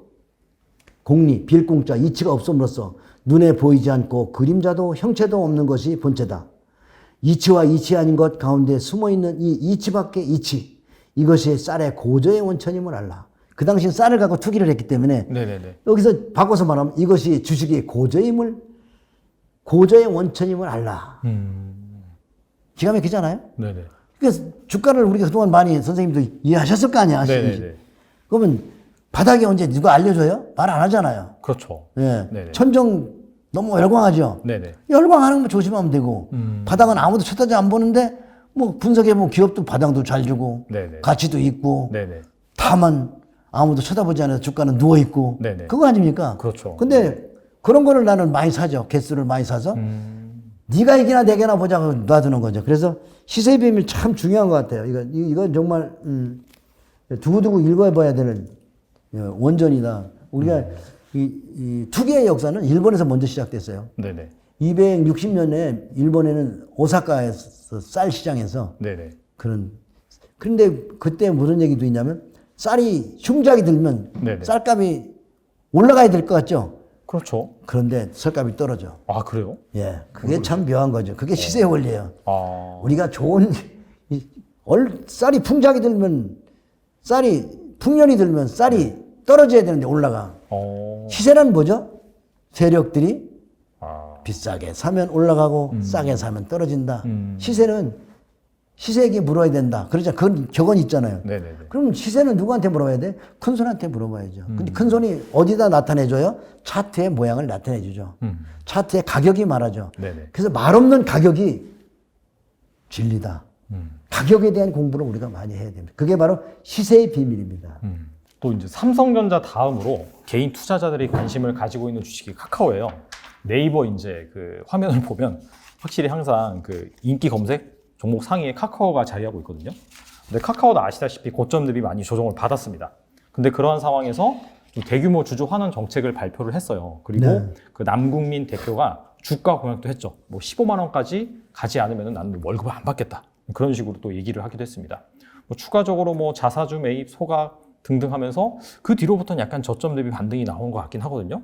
빌공짜, 이치가 없음으로써 눈에 보이지 않고 그림자도 형체도 없는 것이 본체다. 이치와 이치 아닌 것 가운데 숨어있는 이 이치 밖의 이치, 이것이 쌀의 고저의 원천임을 알라. 그 당시 쌀을 갖고 투기를 했기 때문에 네네네. 여기서 바꿔서 말하면 이것이 주식의 고저의 원천임을 알라. 기가 막히잖아요? 네네. 그래서 주가를 우리가 그동안 많이 선생님도 이해하셨을 거 아니야. 네네네. 그러면 바닥이 언제 누가 알려줘요? 말 안 하잖아요. 그렇죠. 예. 네네. 천정 너무 열광하죠? 네네. 열광하는 거 조심하면 되고, 바닥은 아무도 쳐다지 안 보는데, 뭐 분석해보면 기업도 바닥도 잘 주고, 네네. 가치도 있고, 네네. 다만 아무도 쳐다보지 않아서 주가는 누워있고, 네네. 그거 아닙니까? 그렇죠. 근데 그런 거를 나는 많이 사죠. 개수를 많이 사서. 네가 이기나 내게나 보자고 놔두는 거죠. 그래서 시세의 비밀 참 중요한 것 같아요. 이건 정말, 두고두고 읽어봐야 되는 원전이다. 우리가 이 투기의 역사는 일본에서 먼저 시작됐어요. 네네. 260년에 일본에는 오사카에서 쌀 시장에서 네네. 그런데 그때 무슨 얘기도 있냐면 쌀이 흉작이 들면 네네. 쌀값이 올라가야 될 것 같죠? 그렇죠. 그런데 쌀값이 떨어져. 아, 그래요? 예. 그게 참 묘한 거죠. 그게 시세의 원리예요. 우리가 쌀이 풍작이 들면 풍년이 들면 쌀이 떨어져야 되는데 올라가. 시세란 뭐죠? 세력들이 비싸게 사면 올라가고 싸게 사면 떨어진다. 시세는 시세에게 물어야 된다. 그러자 그건 격언 있잖아요. 네네네. 그럼 시세는 누구한테 물어봐야 돼? 큰 손한테 물어봐야죠. 근데 큰 손이 어디다 나타내줘요? 차트의 모양을 나타내주죠. 차트의 가격이 말하죠. 네네. 그래서 말 없는 가격이 진리다. 가격에 대한 공부를 우리가 많이 해야 됩니다. 그게 바로 시세의 비밀입니다. 또 이제 삼성전자 다음으로 개인 투자자들이 관심을 가지고 있는 주식이 카카오예요. 네이버 이제 그 화면을 보면 확실히 항상 그 인기 검색 종목 상위에 카카오가 자리하고 있거든요. 근데 카카오도 아시다시피 고점 대비 많이 조정을 받았습니다. 근데 그러한 상황에서 좀 대규모 주주 환원 정책을 발표를 했어요. 그리고 네. 그 남궁민 대표가 주가 공약도 했죠. 뭐 15만 원까지 가지 않으면 나는 월급을 안 받겠다. 그런 식으로 또 얘기를 하기도 했습니다. 뭐 추가적으로 뭐 자사주 매입, 소각 등등 하면서 그 뒤로부터는 약간 저점 대비 반등이 나온 것 같긴 하거든요.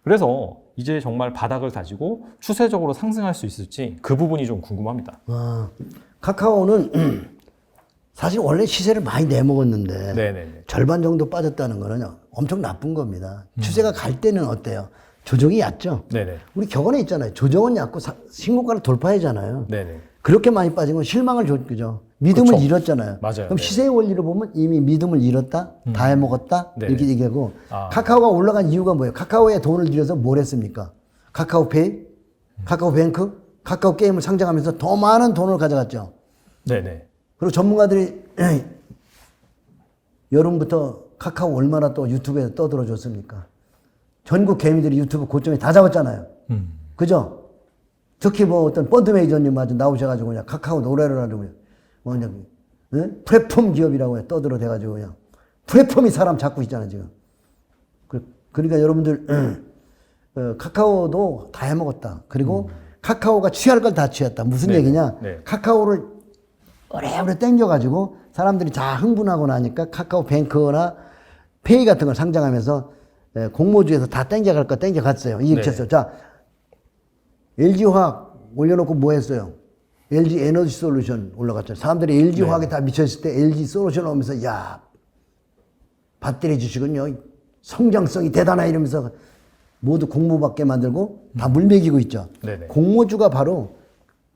그래서 이제 정말 바닥을 다지고 추세적으로 상승할 수 있을지 그 부분이 좀 궁금합니다. 카카오는 사실 원래 시세를 많이 내먹었는데 네네네. 절반 정도 빠졌다는 거는 엄청 나쁜 겁니다. 추세가 갈 때는 어때요? 조정이 얕죠. 네네. 우리 격언에 있잖아요. 조정은 얕고 신고가를 돌파하잖아요. 네네. 그렇게 많이 빠진 건 실망을 줬죠. 믿음을 그렇죠. 잃었잖아요. 맞아요. 그럼 네. 시세의 원리를 보면 이미 믿음을 잃었다, 다 해먹었다 네네. 이렇게 얘기하고 아. 카카오가 올라간 이유가 뭐예요? 카카오에 돈을 들여서 뭘 했습니까? 카카오페이, 카카오뱅크, 카카오 게임을 상장하면서 더 많은 돈을 가져갔죠. 네네. 그리고 전문가들이 여름부터 카카오 얼마나 또 유튜브에 떠들어 줬습니까? 전국 개미들이 유튜브 고점에 다 잡았잖아요. 그죠? 특히 뭐 어떤 펀드 매니저님 마저 나오셔가지고 그냥 카카오 노래를 하고 그냥 뭐 그냥 플랫폼 기업이라고 해 떠들어 대가지고 그냥 플랫폼이 사람 잡고 있잖아요 지금. 그러니까 여러분들 카카오도 다 해먹었다. 그리고 카카오가 취할 걸 다 취했다. 무슨 네. 얘기냐? 네. 카카오를 오래오래 땡겨가지고 사람들이 다 흥분하고 나니까 카카오뱅크나 페이 같은 걸 상장하면서 공모주에서 다 땡겨갈 거 땡겨갔어요. 이익쳤어요. 네. 자, LG화학 올려놓고 뭐 했어요? LG 에너지 솔루션 올라갔죠. 사람들이 LG화학에 다 미쳤을 때 LG 솔루션 오면서 야, 배터리 주식은요, 성장성이 대단하 이러면서 모두 공모받게 만들고 다 물매기고 있죠. 네네. 공모주가 바로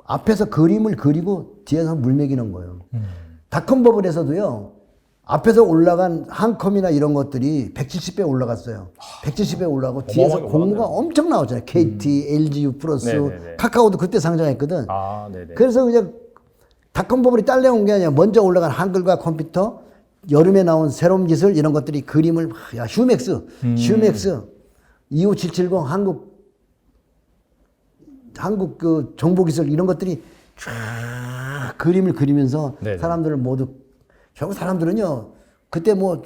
앞에서 그림을 그리고 뒤에서 물매기는 거예요. 닷컴 버블에서도요, 앞에서 올라간 한컴이나 이런 것들이 170배 올라갔어요. 170배 올라가고 뒤에서 어마어마하게 공모가 올랐네요. 엄청 나오잖아요. KT, LG U 플러스, 네네네. 카카오도 그때 상장했거든. 아, 네네. 그래서 그냥 닷컴 버블이 딸려온 게 아니라 먼저 올라간 한글과 컴퓨터, 여름에 나온 새로운 기술 이런 것들이 그림을 야 휴맥스, 휴맥스 25770 한국 그 정보기술 이런 것들이 쫙 그림을 그리면서 네네. 사람들을 모두 결국 사람들은요 그때 뭐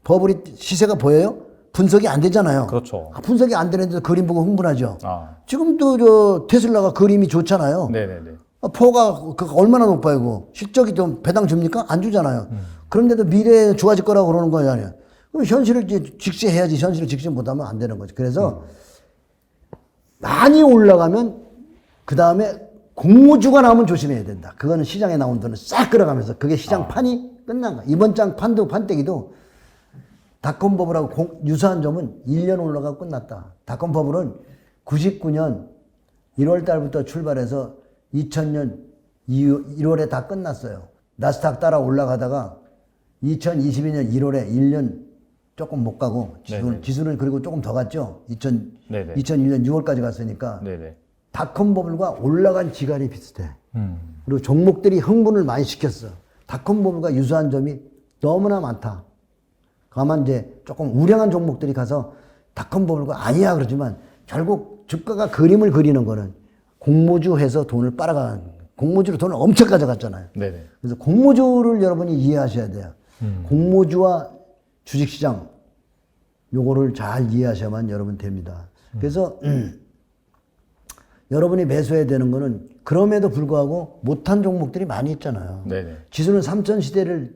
버블이 시세가 보여요? 분석이 안 되잖아요. 그렇죠. 분석이 안 되는데도 그림 보고 흥분하죠. 아, 지금도 저 테슬라가 그림이 좋잖아요. 네네네. 포가 얼마나 높아요, 그거? 실적이 좀 배당 줍니까? 안 주잖아요. 그런데도 미래에 좋아질 거라고 그러는 거잖아요. 그럼 현실을 이제 직시해야지, 현실을 직시 못하면 안 되는 거죠. 그래서 많이 올라가면 그 다음에 공모주가 나오면 조심해야 된다. 그거는 시장에 나온 돈을 싹 끌어가면서 그게 시장 판이 끝난 거야. 이번 장 판때기도 닷컴 버블하고 유사한 점은 1년 올라가고 끝났다. 닷컴 버블은 99년 1월 달부터 출발해서 2000년 1월에 다 끝났어요. 나스닥 따라 올라가다가 2022년 1월에 1년 조금 못 가고 지수는 그리고 조금 더 갔죠. 네네. 2001년 6월까지 갔으니까 네네. 닷컴 버블과 올라간 기간이 비슷해. 그리고 종목들이 흥분을 많이 시켰어. 닷컴 버블과 유사한 점이 너무나 많다. 다만 이제 조금 우량한 종목들이 가서 닷컴 버블과 아니야 그러지만 결국 주가가 그림을 그리는 거는 공모주 해서 돈을 빨아간 공모주로 돈을 엄청 가져갔잖아요. 네네. 그래서 공모주를 여러분이 이해하셔야 돼요. 공모주와 주식시장 요거를 잘 이해하셔야만 여러분 됩니다. 그래서 여러분이 매수해야 되는 거는 그럼에도 불구하고 못한 종목들이 많이 있잖아요. 네네. 지수는 3천 시대를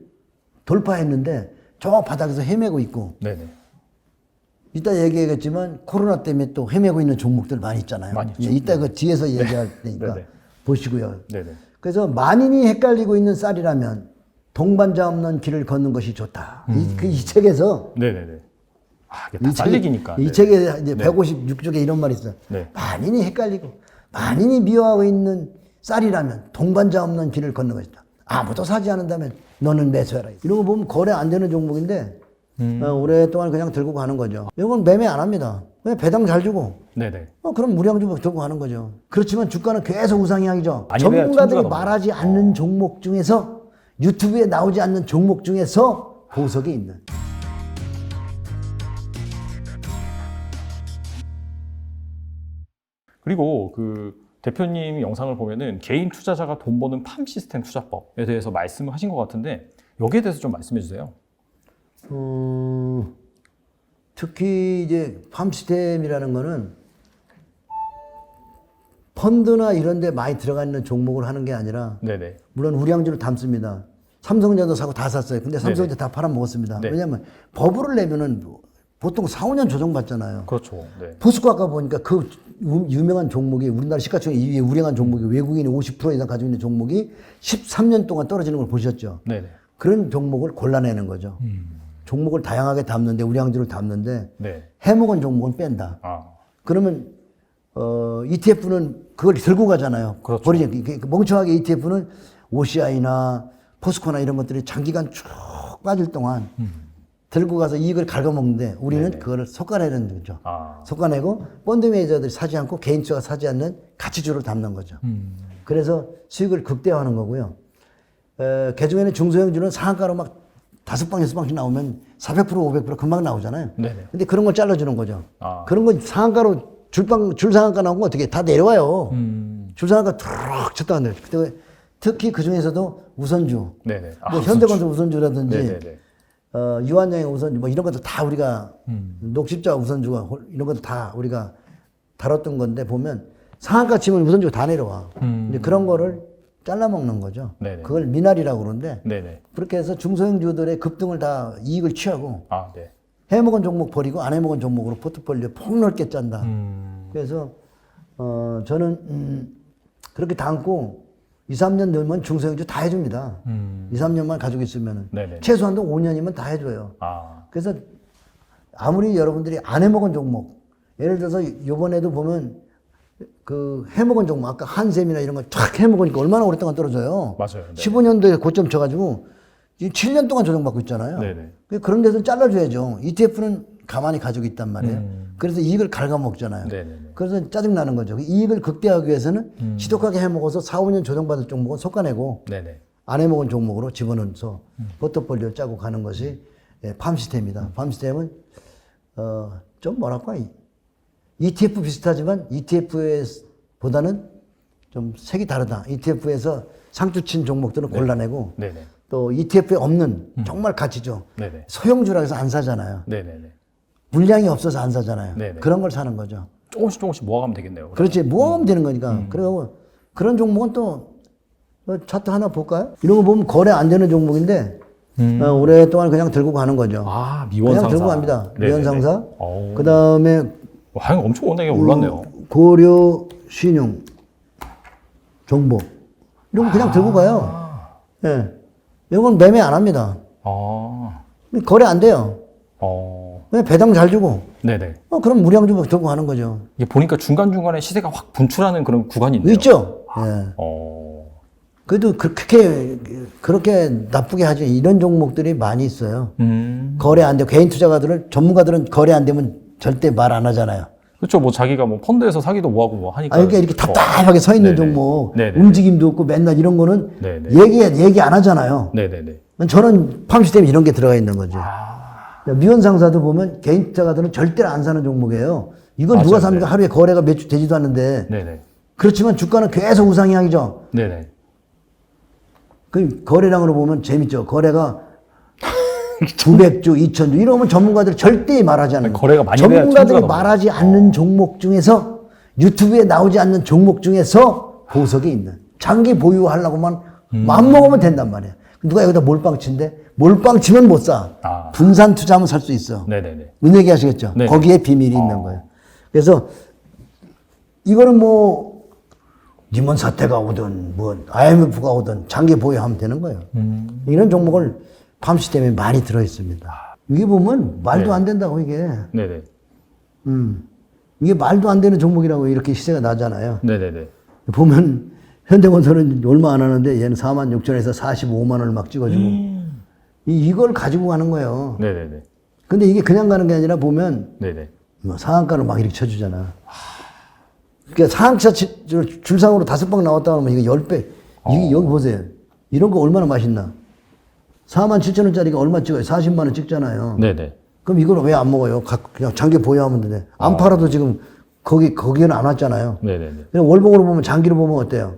돌파했는데 저 바닥에서 헤매고 있고 네네. 이따 얘기하겠지만 코로나 때문에 또 헤매고 있는 종목들 많이 있잖아요. 많이 있죠. 이따 그 뒤에서 얘기할 테니까 네네. 보시고요. 네네. 그래서 만인이 헷갈리고 있는 쌀이라면 동반자 없는 길을 걷는 것이 좋다. 이 책에서 네네네. 아, 이게 다 쌀리기니까. 이 네. 책에 이제 156쪽에 이런 말이 있어요. 네. 만인이 헷갈리고 만인이 미워하고 있는 쌀이라면 동반자 없는 길을 걷는 것이다. 아무도 사지 않는다면 너는 매수해라. 이런 거 보면 거래 안 되는 종목인데 오랫동안 그냥 들고 가는 거죠. 이건 매매 안 합니다. 왜 배당 잘 주고 네네. 그럼 무량주 들고 가는 거죠. 그렇지만 주가는 계속 우상향이죠. 많이 돼야 전문가들이 천주가 말하지 않는 종목 중에서 유튜브에 나오지 않는 종목 중에서 보석이 있는. 그리고 그 대표님 영상을 보면은 개인 투자자가 돈 버는 팜 시스템 투자법에 대해서 말씀을 하신 것 같은데 여기에 대해서 좀 말씀해 주세요. 특히 이제 팜 시스템이라는 거는 펀드나 이런 데 많이 들어가 있는 종목을 하는 게 아니라 네네. 물론 우량주를 담습니다. 삼성전자 사고 다 샀어요. 근데 삼성전자 다 팔아먹었습니다. 네. 왜냐하면 버블을 내면은 보통 4, 5년 조정받잖아요. 그렇죠. 네. 포스코 아까 보니까 그 유명한 종목이 우리나라 시가총액 2위의 우량한 종목이 외국인이 50% 이상 가지고 있는 종목이 13년 동안 떨어지는 걸 보셨죠. 네네. 그런 종목을 골라내는 거죠. 종목을 다양하게 담는데 우량주를 담는데 네. 해먹은 종목은 뺀다. 아, 그러면 ETF는 그걸 들고 가잖아요. 그렇죠. 버리지. 멍청하게 ETF는 OCI나 포스코나 이런 것들이 장기간 쭉 빠질 동안 들고 가서 이익을 갉아먹는데 우리는 네네. 그거를 속아내는 거죠. 아, 속아내고 펀드 매니저들이 사지 않고 개인 투자가 사지 않는 가치주를 담는 거죠. 그래서 수익을 극대화하는 거고요. 개중에는 중소형주는 상한가로 막 5방, 6방씩 나오면 400%, 500% 금방 나오잖아요. 네네. 근데 그런 걸 잘라주는 거죠. 아. 그런 건 상한가로 줄 상한가 나오면 어떻게 다 내려와요. 줄 상한가 툭 쳤다가 내려. 특히 그 중에서도 우선주, 네네. 뭐 현대건설 우선주라든지 네네네. 유한양의 우선주 뭐 이런 것도 다 우리가 녹십자 우선주가 이런 것도 다 우리가 다뤘던 건데 보면 상한가 치면 우선주가 다 내려와. 이제 그런 거를 잘라먹는 거죠. 네네. 그걸 미나리라고 그러는데 네네. 그렇게 해서 중소형주들의 급등을 다 이익을 취하고 아, 네. 해먹은 종목 버리고 안 해먹은 종목으로 포트폴리오 폭넓게 짠다. 그래서 저는 그렇게 담고 2, 3년 넣으면 중소형주 다 해줍니다. 2, 3년만 가지고 있으면 네네. 최소한도 5년이면 다 해줘요. 아, 그래서 아무리 여러분들이 안 해먹은 종목 예를 들어서 이번에도 보면 그 해먹은 종목 아까 한샘이나 이런 거 쫙 해먹으니까 얼마나 오랫동안 떨어져요. 맞아요. 네. 15년도에 고점 쳐가지고 지금 7년 동안 조정받고 있잖아요. 네네. 그런 데서 잘라줘야죠. ETF는 가만히 가지고 있단 말이에요. 그래서 이익을 갉아먹잖아요. 네네네. 그래서 짜증나는 거죠. 이익을 극대화하기 위해서는 지독하게 해먹어서 4, 5년 조정받을 종목은 속아내고 네네. 안 해먹은 종목으로 집어넣어서 포트폴리오 짜고 가는 것이 팜 시스템이다. 팜 시스템은 좀 뭐랄까 ETF 비슷하지만 ETF보다는 좀 색이 다르다. ETF에서 상투 친 종목들은 골라내고 네네. 또 ETF에 없는 정말 가치죠. 네네. 소형주라 해서 안 사잖아요. 네네네. 물량이 없어서 안 사잖아요. 네네. 그런 걸 사는 거죠. 조금씩 모아가면 되겠네요. 그럼. 그렇지. 모으면 되는 거니까. 그리고 그런 종목은 또 차트 하나 볼까요? 이런 거 보면 거래 안 되는 종목인데 오랫동안 그냥 들고 가는 거죠. 아, 그냥 미원상사. 들고 갑니다. 네네네. 미원상사. 오. 그 다음에 와, 엄청 워낙에 올랐네요. 고려 신용 정보 이런 거 그냥 들고 가요. 예. 이런 건 매매 안 합니다. 아, 거래 안 돼요. 그냥 배당 잘 주고. 네네. 그럼 무량주 들고 가는 거죠. 이게 보니까 중간중간에 시세가 확 분출하는 그런 구간이 있네요. 있죠. 예. 그래도 그렇게 나쁘게 하지. 이런 종목들이 많이 있어요. 거래 안 되고 개인 투자가들은 전문가들은 거래 안 되면 절대 말 안 하잖아요. 그렇죠. 뭐 자기가 뭐 펀드에서 사기도 뭐하고 뭐 하니까. 그러니까 이렇게 답답하게 서 있는 네네. 종목, 네네. 움직임도 없고 맨날 이런 거는 네네. 얘기 안 하잖아요. 네네네. 저는 팜 시스템에 이런 게 들어가 있는 거죠. 아, 미원상사도 보면 개인 투자가들은 절대로 안 사는 종목이에요. 이건 맞아요. 누가 삽니까? 네. 하루에 거래가 몇 주 되지도 않는데. 네네. 그렇지만 주가는 계속 우상향이죠. 네네. 그 거래량으로 보면 재밌죠. 거래가 900주, 2000주 이러면 전문가들이 절대 말하지 않는 거래가 많이 돼야 전문가들이 천주가 넘어요. 말하지 않는 종목 중에서 유튜브에 나오지 않는 종목 중에서 보석이 있는 장기 보유하려고만 마음먹으면 된단 말이에요. 누가 여기다 몰빵 친데 몰빵 치면 못 사. 아. 분산 투자하면 살 수 있어. 네네네. 뭔 얘기 하시겠죠? 네네. 거기에 비밀이 있는 거예요. 그래서 이거는 뭐 님원 사태가 오든 뭐 IMF가 오든 장기 보유하면 되는 거예요. 이런 종목을 팜 시스템에 많이 들어 있습니다. 이게 보면 말도 네. 안 된다고 이게. 네네. 이게 말도 안 되는 종목이라고 이렇게 시세가 나잖아요. 네네네. 보면 현대건설은 얼마 안 하는데 얘는 4만 6천에서 45만 원을 막 찍어주고 이걸 가지고 가는 거예요. 네네네. 근데 이게 그냥 가는 게 아니라 보면 네네. 뭐 상한가로 막 이렇게 쳐주잖아. 그러니까 상한가 줄상으로 5방 나왔다 하면 이거 10배. 이게 여기 보세요. 이런 거 얼마나 맛있나. 4만 7천 원짜리가 얼마 찍어요? 40만 원 찍잖아요. 네네. 그럼 이걸 왜 안 먹어요? 그냥 장기 보유하면 되네. 안 팔아도 지금 거기는 안 왔잖아요. 네네네. 그냥 월봉으로 보면 장기로 보면 어때요?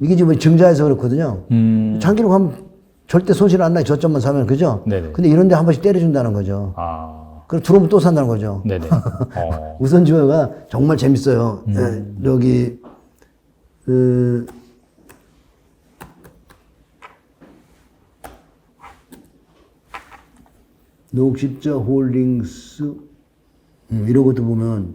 이게 지금 증자해서 그렇거든요. 장기로 가면 절대 손실 안 나요. 저점만 사면 그죠? 네네. 근데 이런 데 한 번씩 때려준다는 거죠. 아. 그럼 들어오면 또 산다는 거죠. 네네. 우선주가 정말 재밌어요. 여기 녹십자 홀딩스 이런 것도 보면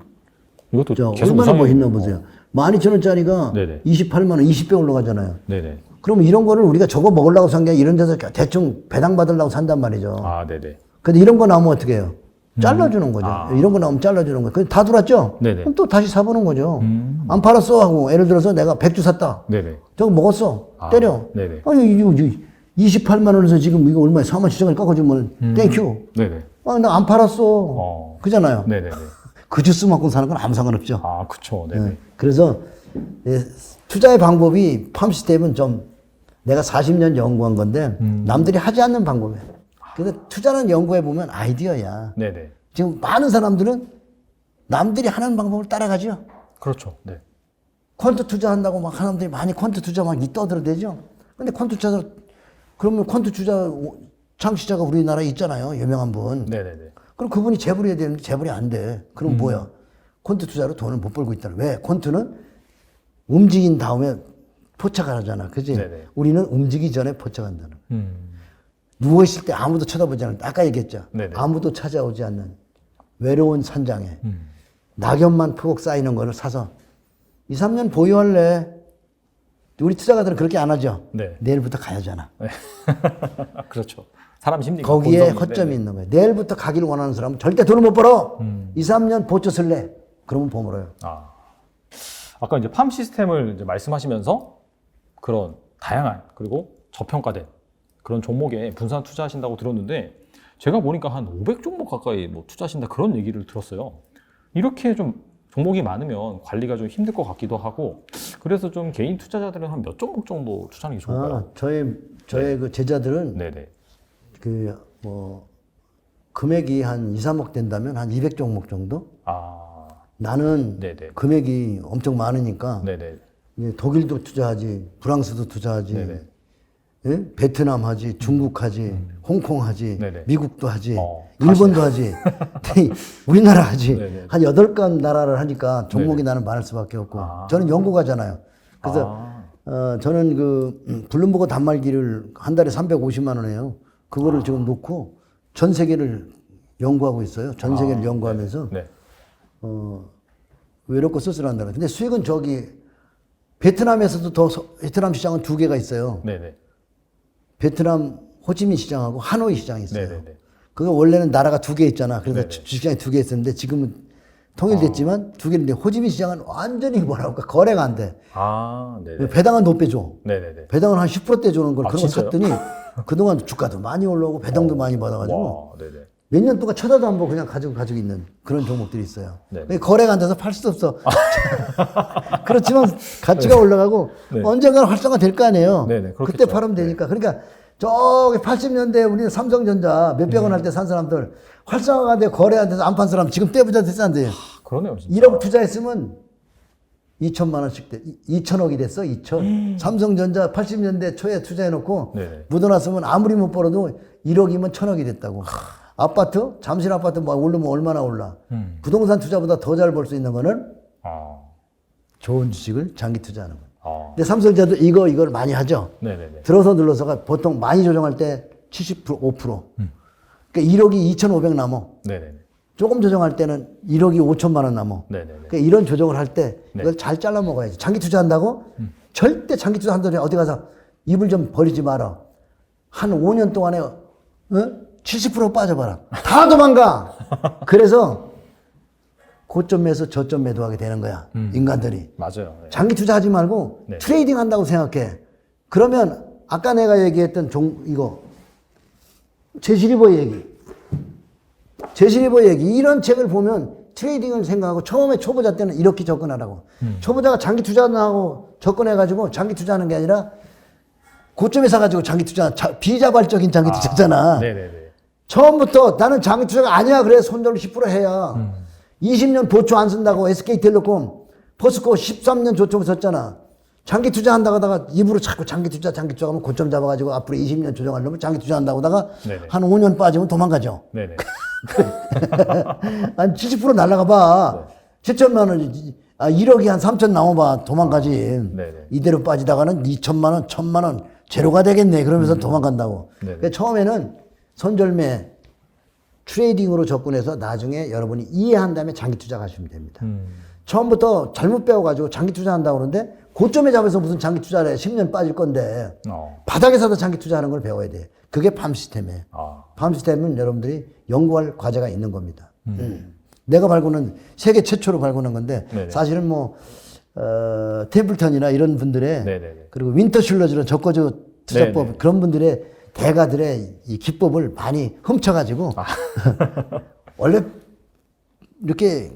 이것도 자, 계속 얼마나 우상향- 멋있나 보세요. 12,000원짜리가 네네. 28만 원, 20배 올라가잖아요. 네네. 그럼 이런 거를 우리가 저거 먹으려고 산 게 아니라 이런 데서 대충 배당 받으려고 산단 말이죠. 아, 네네. 근데 이런 거 나오면 어떻게 해요? 잘라주는 거죠. 이런 거 나오면 잘라주는 거예요. 근데 다 들어왔죠? 네네. 그럼 또 다시 사보는 거죠. 안 팔았어 하고 예를 들어서 내가 100주 샀다. 네네. 저거 먹었어. 때려. 네네. 아니 이거 28만 원에서 지금 이거 얼마에 4만 시장을 깎아주면 땡큐. 네네. 아, 나 안 팔았어. 그잖아요. 네네네. 그 주스만큼 사는 건 아무 상관없죠. 아, 그쵸. 네네. 네. 그래서 투자의 방법이 팜시스템은 좀 내가 40년 연구한 건데 남들이 하지 않는 방법이에요. 그래서 투자는 연구해 보면 아이디어야. 네네. 지금 많은 사람들은 남들이 하는 방법을 따라가죠. 그렇죠. 네. 퀀트 투자한다고 막 사람들이 많이 퀀트 투자 막 떠들어대죠. 근데 퀀트 투자 그러면 퀀트 투자 창시자가 우리나라에 있잖아요. 유명한 분. 네네네. 그럼 그분이 재벌이 되는데 재벌이 안 돼. 그럼 뭐야? 퀀트 투자로 돈을 못 벌고 있다. 왜? 퀀트는 움직인 다음에 포착을 하잖아. 그지? 네네. 우리는 움직이기 전에 포착한다는. 누워있을 때 아무도 쳐다보지 않을 때, 아까 얘기했죠. 네네. 아무도 찾아오지 않는 외로운 산장에 낙엽만 푹 쌓이는 거를 사서 2, 3년 보유할래. 우리 투자가들은 그렇게 안 하죠. 네. 내일부터 가야잖아. 그렇죠. 사람 심리가 거기에 본성인데. 허점이 있는 거예요. 내일부터 가기를 원하는 사람은 절대 돈을 못 벌어. 2, 3년 보초 쓸래. 그러면 버물어요. 아까 이제 팜 시스템을 이제 말씀하시면서 그런 다양한 그리고 저평가된 그런 종목에 분산 투자하신다고 들었는데 제가 보니까 한 500종목 가까이 뭐 투자하신다 그런 얘기를 들었어요. 이렇게 좀 종목이 많으면 관리가 좀 힘들 것 같기도 하고 그래서 좀 개인 투자자들은 한 몇 종목 정도 투자하는 게 좋을까요? 저의 그 제자들은 네네. 금액이 한 2, 3억 된다면 한 200종목 정도? 나는 네네. 금액이 엄청 많으니까 네네. 이제 독일도 투자하지, 프랑스도 투자하지, 네네. 예? 베트남 하지, 중국 하지, 홍콩 하지, 네네. 미국도 하지, 다 일본도 하지, 우리나라 하지. 네네. 한 8간 나라를 하니까 종목이 네네. 나는 많을 수밖에 없고. 저는 연구가잖아요. 그래서 저는 그 블룸버그 단말기를 한 달에 350만 원 해요. 그거를 지금 놓고 전 세계를 연구하고 있어요. 전 세계를 연구하면서 네. 외롭고 쓸쓸한다. 근데 수익은 베트남에서도 베트남 시장은 2개가 있어요. 네네. 베트남 호치민 시장하고 하노이 시장이 있어요. 네네네. 그거 원래는 나라가 2개 있잖아. 그래서 네네. 주식시장이 2개 있었는데 지금은 통일됐지만 2개인데 호치민 시장은 완전히 뭐랄까 거래가 안 돼. 네네. 배당은 못 빼줘. 네네네. 배당은 한 10%대 주는 걸 그런 거 진짜요? 샀더니 그동안 주가도 많이 올라오고 배당도 많이 받아가지고 와, 네네. 몇 년 동안 쳐다도 안 보고 그냥 가지고 있는 그런 종목들이 있어요. 네네. 거래가 안 돼서 팔 수도 없어. 그렇지만 가치가 올라가고 네. 언젠가는 활성화 될 거 아니에요. 네네, 그렇겠죠. 그때 팔으면 되니까. 그러니까 저기 80년대 우리는 삼성전자 몇백 원 할 때 산 사람들 활성화가 돼 거래 안 돼서 안 판 사람 지금 떼부자 됐어 안 돼요. 그러네요, 진짜. 1억 투자했으면 2천만 원씩 2천억이 됐어. 2천. 삼성전자 80년대 초에 투자해놓고 네네. 묻어놨으면 아무리 못 벌어도 1억이면 1,000억이 됐다고. 아파트? 잠실 아파트 뭐 오르면 얼마나 올라. 부동산 투자보다 더 잘 벌 수 있는 거는 좋은 주식을 장기 투자하는 거예요. 근데 삼성전자도 이걸 많이 하죠. 네네네. 들어서 눌러서가 보통 많이 조정할 때 70%, 5%. 그러니까 1억이 2,500 남어. 네네네. 조금 조정할 때는 1억이 5천만 원 남어. 네네네. 그러니까 이런 조정을 할 때 네. 이걸 잘 잘라 먹어야지. 장기 투자한다고? 절대 장기 투자한다고 어디 가서 입을 좀 벌리지 마라. 한 5년 동안에 70% 빠져봐라. 다 도망가. 그래서 고점에서 저점 매도하게 되는 거야. 인간들이. 맞아요. 네. 장기 투자하지 말고 네. 트레이딩 한다고 생각해. 그러면 아까 내가 얘기했던 제시리버 얘기. 이런 책을 보면 트레이딩을 생각하고 처음에 초보자 때는 이렇게 접근하라고. 초보자가 장기 투자하고 접근해가지고 장기 투자하는 게 아니라 고점에 사가지고 장기 투자, 비자발적인 장기 투자잖아. 네네네. 처음부터 나는 장기 투자가 아니야. 그래. 손절을 10% 해야. 20년 보초 안 쓴다고 SK텔레콤, 포스코 13년 조총 썼잖아. 장기 투자한다고 하다가 입으로 자꾸 장기 투자하면 고점 잡아가지고 앞으로 20년 조정하려면 장기 투자한다고 하다가 네네. 한 5년 빠지면 도망가죠. 네네. 한 70% 날라가 봐. 7천만 원, 1억이 한 3천 나와봐. 도망가지. 네네. 이대로 빠지다가는 2천만 원, 1천만 원 제로가 되겠네. 그러면서 도망간다고. 네네. 그러니까 처음에는 손절매 트레이딩으로 접근해서 나중에 여러분이 이해한 다음에 장기 투자 가시면 됩니다. 처음부터 잘못 배워가지고 장기 투자한다고 그러는데 고점에 잡아서 무슨 장기 투자를 해. 10년 빠질 건데 바닥에서도 장기 투자하는 걸 배워야 돼. 그게 팜 시스템이에요. 팜시스템은 여러분들이 연구할 과제가 있는 겁니다. 내가 발굴은 세계 최초로 발굴한 건데 네네. 사실은 뭐 템플턴이나 이런 분들의 네네네. 그리고 윈터슐러즈는 적거주 투자법 네네. 그런 분들의 대가들의 이 기법을 많이 훔쳐가지고 원래 이렇게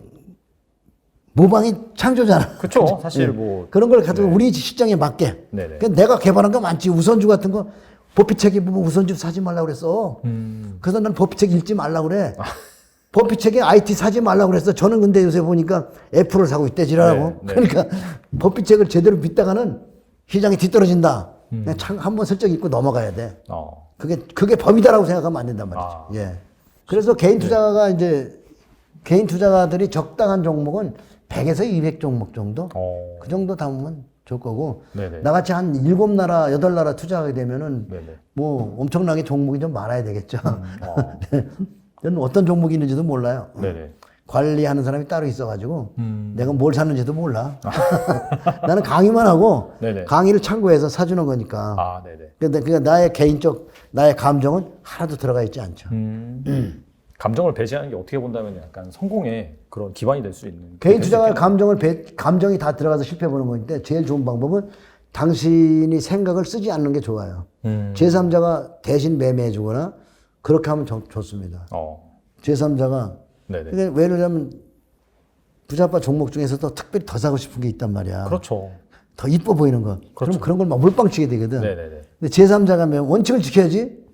모방이 창조잖아. 그렇죠. 사실 뭐 그런 걸 가지고 우리 시장에 맞게. 네네. 그러니까 내가 개발한 거 많지. 우선주 같은 거 버피책에 보면 우선주 사지 말라고 그랬어. 그래서 난 버피책 읽지 말라고 그래. 버피책에 IT 사지 말라고 그랬어. 저는 근데 요새 보니까 애플을 사고 있대 지라고. 네, 네. 그러니까 버피책을 제대로 믿다가는 시장이 뒤떨어진다. 그냥 한번 슬쩍 읽고 넘어가야 돼. 그게 법이다라고 생각하면 안 된단 말이죠. 예. 그래서 개인 투자가 이제 개인 투자가들이 적당한 종목은 100에서 200 종목 정도? 그 정도 담으면 좋을 거고. 네네. 나같이 한 7나라, 8나라 투자하게 되면은 네네. 뭐 엄청나게 종목이 좀 많아야 되겠죠. 저는 어떤 종목이 있는지도 몰라요. 네네. 관리하는 사람이 따로 있어가지고 내가 뭘 샀는지도 몰라. 나는 강의만 하고 네네. 강의를 참고해서 사주는 거니까. 네네. 그러니까 나의 개인적 나의 감정은 하나도 들어가 있지 않죠. 감정을 배제하는 게 어떻게 본다면 약간 성공의 그런 기반이 될 수 있는. 개인 투자가 감정이 다 들어가서 실패 보는 건데 제일 좋은 방법은 당신이 생각을 쓰지 않는 게 좋아요. 제3자가 대신 매매해 주거나 그렇게 하면 좋습니다. 제3자가 네네. 그러니까 예를 들면 부자빠 종목 중에서도 특별히 더 사고 싶은 게 있단 말이야. 그렇죠. 더 이뻐 보이는 거. 그렇죠. 그런 걸 막 몰빵 치게 되거든. 네네네. 근데 제3자가 원칙을 지켜야지.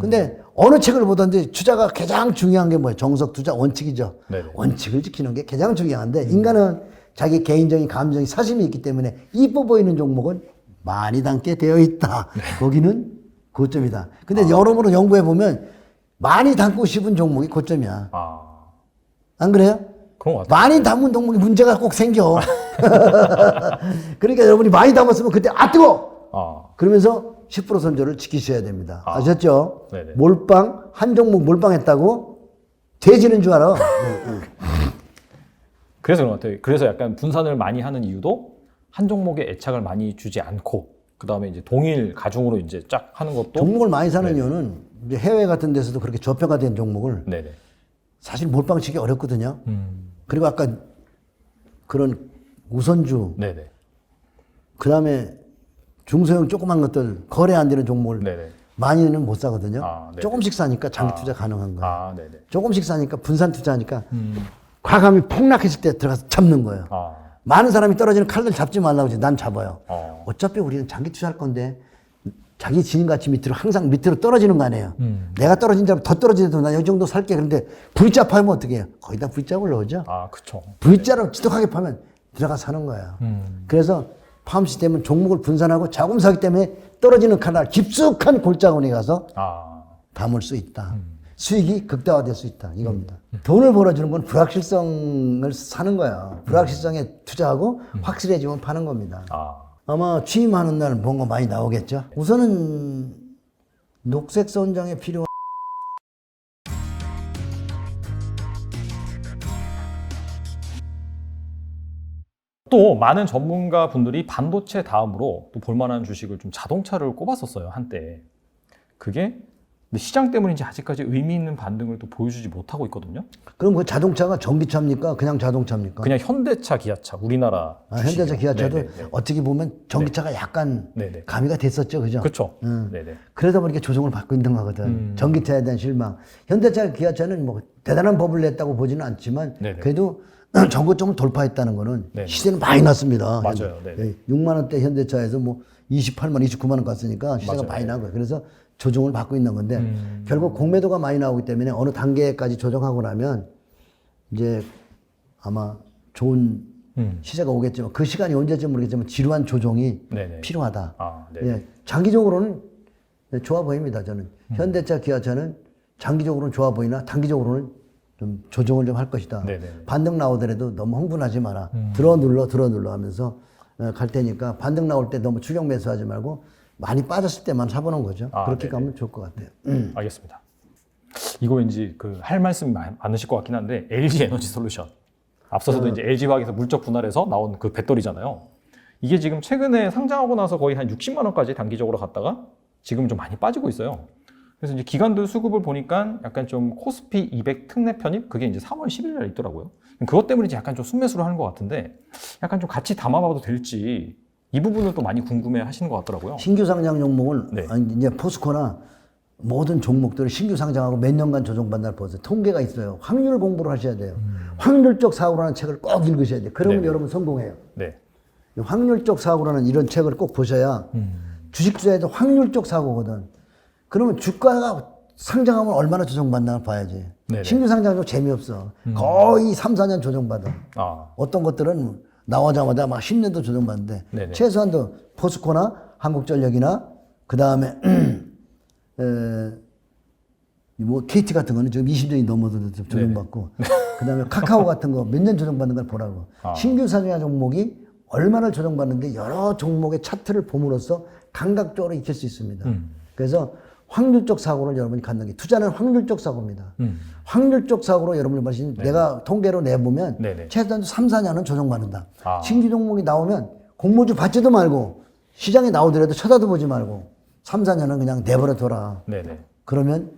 근데 어느 책을 보든지 투자가 가장 중요한 게 뭐예요? 정석 투자 원칙이죠. 네네. 원칙을 지키는 게 가장 중요한데 인간은 자기 개인적인 감정이 사심이 있기 때문에 이뻐 보이는 종목은 많이 담게 되어 있다. 거기는 고점이다. 근데 여러모로 연구해 보면 많이 담고 싶은 종목이 고점이야. 안 그래요? 그런 것 같아요. 많이 담은 종목이 문제가 꼭 생겨. 그러니까 여러분이 많이 담았으면 그때 뜨거! 그러면서 10% 선조를 지키셔야 됩니다. 아셨죠? 네네. 몰빵, 한 종목 몰빵했다고 돼지는 줄 알아. 그래서 그런 것 같아요. 그래서 약간 분산을 많이 하는 이유도 한 종목에 애착을 많이 주지 않고 그 다음에 이제 동일 가중으로 이제 쫙 하는 것도. 종목을 많이 사는 이유는 이제 해외 같은 데서도 그렇게 저평가된 종목을 네네. 사실 몰빵치기 어렵거든요. 그리고 아까 그런 우선주, 네네. 그 다음에 중소형 조그만 것들 거래 안 되는 종목을 네네. 많이는 못 사거든요. 네네. 조금씩 사니까 장기 투자 가능한 거예요. 네네. 조금씩 사니까 분산 투자하니까 과감히 폭락했을 때 들어가서 잡는 거예요. 많은 사람이 떨어지는 칼들 잡지 말라고 하지. 난 잡아요. 어차피 우리는 장기 투자할 건데 자기 지인 가치 밑으로 항상 밑으로 떨어지는 거 아니에요. 내가 떨어진 자로 더 떨어지더라도 나 이 정도 살게. 그런데 V자 팔면 어떻게 해요? 거의 다 V자를 넣어죠. 그쵸. V자로 지독하게 파면 들어가 사는 거예요. 그래서 팜 시스템은 종목을 분산하고 자금 사기 때문에 떨어지는 칼날 깊숙한 골짜기에 가서 담을 수 있다. 수익이 극대화될 수 있다. 이겁니다. 돈을 벌어주는 건 불확실성을 사는 거야. 불확실성에 투자하고 확실해지면 파는 겁니다. 아마 취임하는 날 뭔가 많이 나오겠죠. 우선은 녹색 선장에 필요한 또 많은 전문가 분들이 반도체 다음으로 또 볼만한 주식을 좀 자동차를 꼽았었어요, 한때. 그게 근데 시장 때문인지 아직까지 의미 있는 반등을 또 보여주지 못하고 있거든요. 그럼 그 자동차가 전기차입니까? 그냥 자동차입니까? 그냥 현대차, 기아차, 우리나라. 현대차, 기아차도 네네네. 어떻게 보면 전기차가 약간 네네. 가미가 됐었죠, 그죠? 그렇죠. 네네. 그러다 보니까 조정을 받고 있는 거거든. 전기차에 대한 실망. 현대차, 기아차는 뭐 대단한 법을 냈다고 보지는 않지만 네네. 그래도 전고점을 돌파했다는 거는 네네. 시세는 많이 났습니다. 맞아요. 네네. 6만 원대 현대차에서 뭐 28만, 29만 원 갔으니까 시세가 맞아요. 많이 난 거예요. 그래서 조정을 받고 있는 건데 결국 공매도가 많이 나오기 때문에 어느 단계까지 조정하고 나면 이제 아마 좋은 시세가 오겠지만 그 시간이 언제쯤 모르겠지만 지루한 조정이 네네. 필요하다. 네네. 예, 장기적으로는 좋아 보입니다. 저는 현대차, 기아차는 장기적으로는 좋아 보이나 단기적으로는 좀 조정을 좀 할 것이다. 네네. 반등 나오더라도 너무 흥분하지 마라. 들어 눌러 하면서 갈 테니까 반등 나올 때 너무 추격 매수하지 말고 많이 빠졌을 때만 사보는 거죠. 그렇게 네네. 가면 좋을 것 같아요. 알겠습니다. 이거 왠지 할 말씀이 많으실 것 같긴 한데 LG 에너지 솔루션. 앞서서도 이제 LG 화학에서 물적 분할해서 나온 그 배터리잖아요. 이게 지금 최근에 상장하고 나서 거의 한 60만 원까지 단기적으로 갔다가 지금 좀 많이 빠지고 있어요. 그래서 이제 기관들 수급을 보니까 약간 좀 코스피 200 특례 편입 그게 이제 3월 10일 날 있더라고요. 그것 때문에 이제 약간 좀 순매수를 하는 것 같은데 약간 좀 같이 담아봐도 될지 이 부분을 또 많이 궁금해 하시는 것 같더라고요. 신규 상장 종목을 네. 아니, 이제 포스코나 모든 종목들을 신규 상장하고 몇 년간 조정받는 벌써 통계가 있어요. 확률 공부를 하셔야 돼요. 확률적 사고라는 책을 꼭 읽으셔야 돼요. 그러면 네네. 여러분 성공해요. 네. 확률적 사고라는 이런 책을 꼭 보셔야 주식투자에도 확률적 사고거든. 그러면 주가가 상장하면 얼마나 조정받나 봐야지. 네네. 신규 상장도 재미없어. 거의 3, 4년 조정받아. 아, 어떤 것들은 나오자마자 막 10년도 조정받는데 네네. 최소한도 포스코나 한국전력이나 그 다음에 뭐 KT 같은 거는 지금 20년이 넘어도 조정받고 그 다음에 카카오 같은 거 몇 년 조정받는 걸 보라고. 아. 신규 상장 종목이 얼마나 조정받는데 여러 종목의 차트를 봄으로써 감각적으로 익힐 수 있습니다. 그래서 확률적 사고를 여러분이 갖는 게 투자는 확률적 사고입니다. 확률적 사고로 여러분이 마신 내가 통계로 내보면 네네. 최소한 3, 4년은 조정받는다. 아. 신규 종목이 나오면 공모주 받지도 말고 시장에 나오더라도 쳐다도 보지 말고 3, 4년은 그냥 내버려 둬라. 네네. 그러면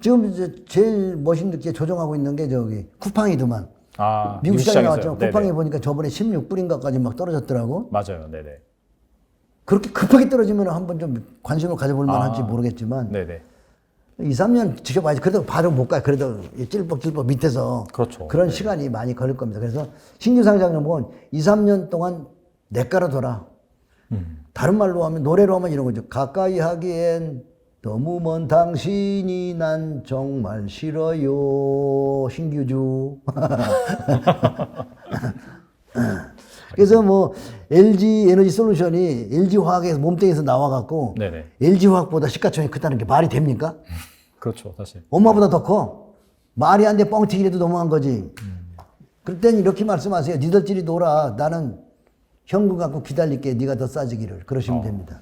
지금 이제 제일 멋있게 조정하고 있는 게 저기 쿠팡이더만. 아, 미국 시장에 시장에서요? 나왔죠. 네네. 쿠팡이 보니까 저번에 16불인가까지 막 떨어졌더라고. 맞아요. 네네. 그렇게 급하게 떨어지면 한번 좀 관심을 가져볼 만할지 아. 모르겠지만 네네. 2, 3년 지켜봐야지. 그래도 바로 못 가요. 그래도 찔뻑찔뻑 밑에서 그렇죠. 그런 네. 시간이 많이 걸릴 겁니다. 그래서 신규 상장 종목은 2, 3년 동안 내가로 둬라. 다른 말로 하면 노래로 하면 이런 거죠. 가까이 하기엔 너무 먼 당신이 난 정말 싫어요. 신규주. 그래서 뭐 LG 에너지 솔루션이 LG 화학에서 몸뚱이에서 나와갖고 네네. LG 화학보다 시가총액이 크다는 게 말이 됩니까? 그렇죠. 사실. 엄마보다 더 커. 말이 안 돼 뻥튀기라도 너무한 거지. 그럴 땐 이렇게 말씀하세요. 니들끼리 놀아. 나는 현금 갖고 기다릴게. 네가 더 싸지기를. 그러시면 됩니다.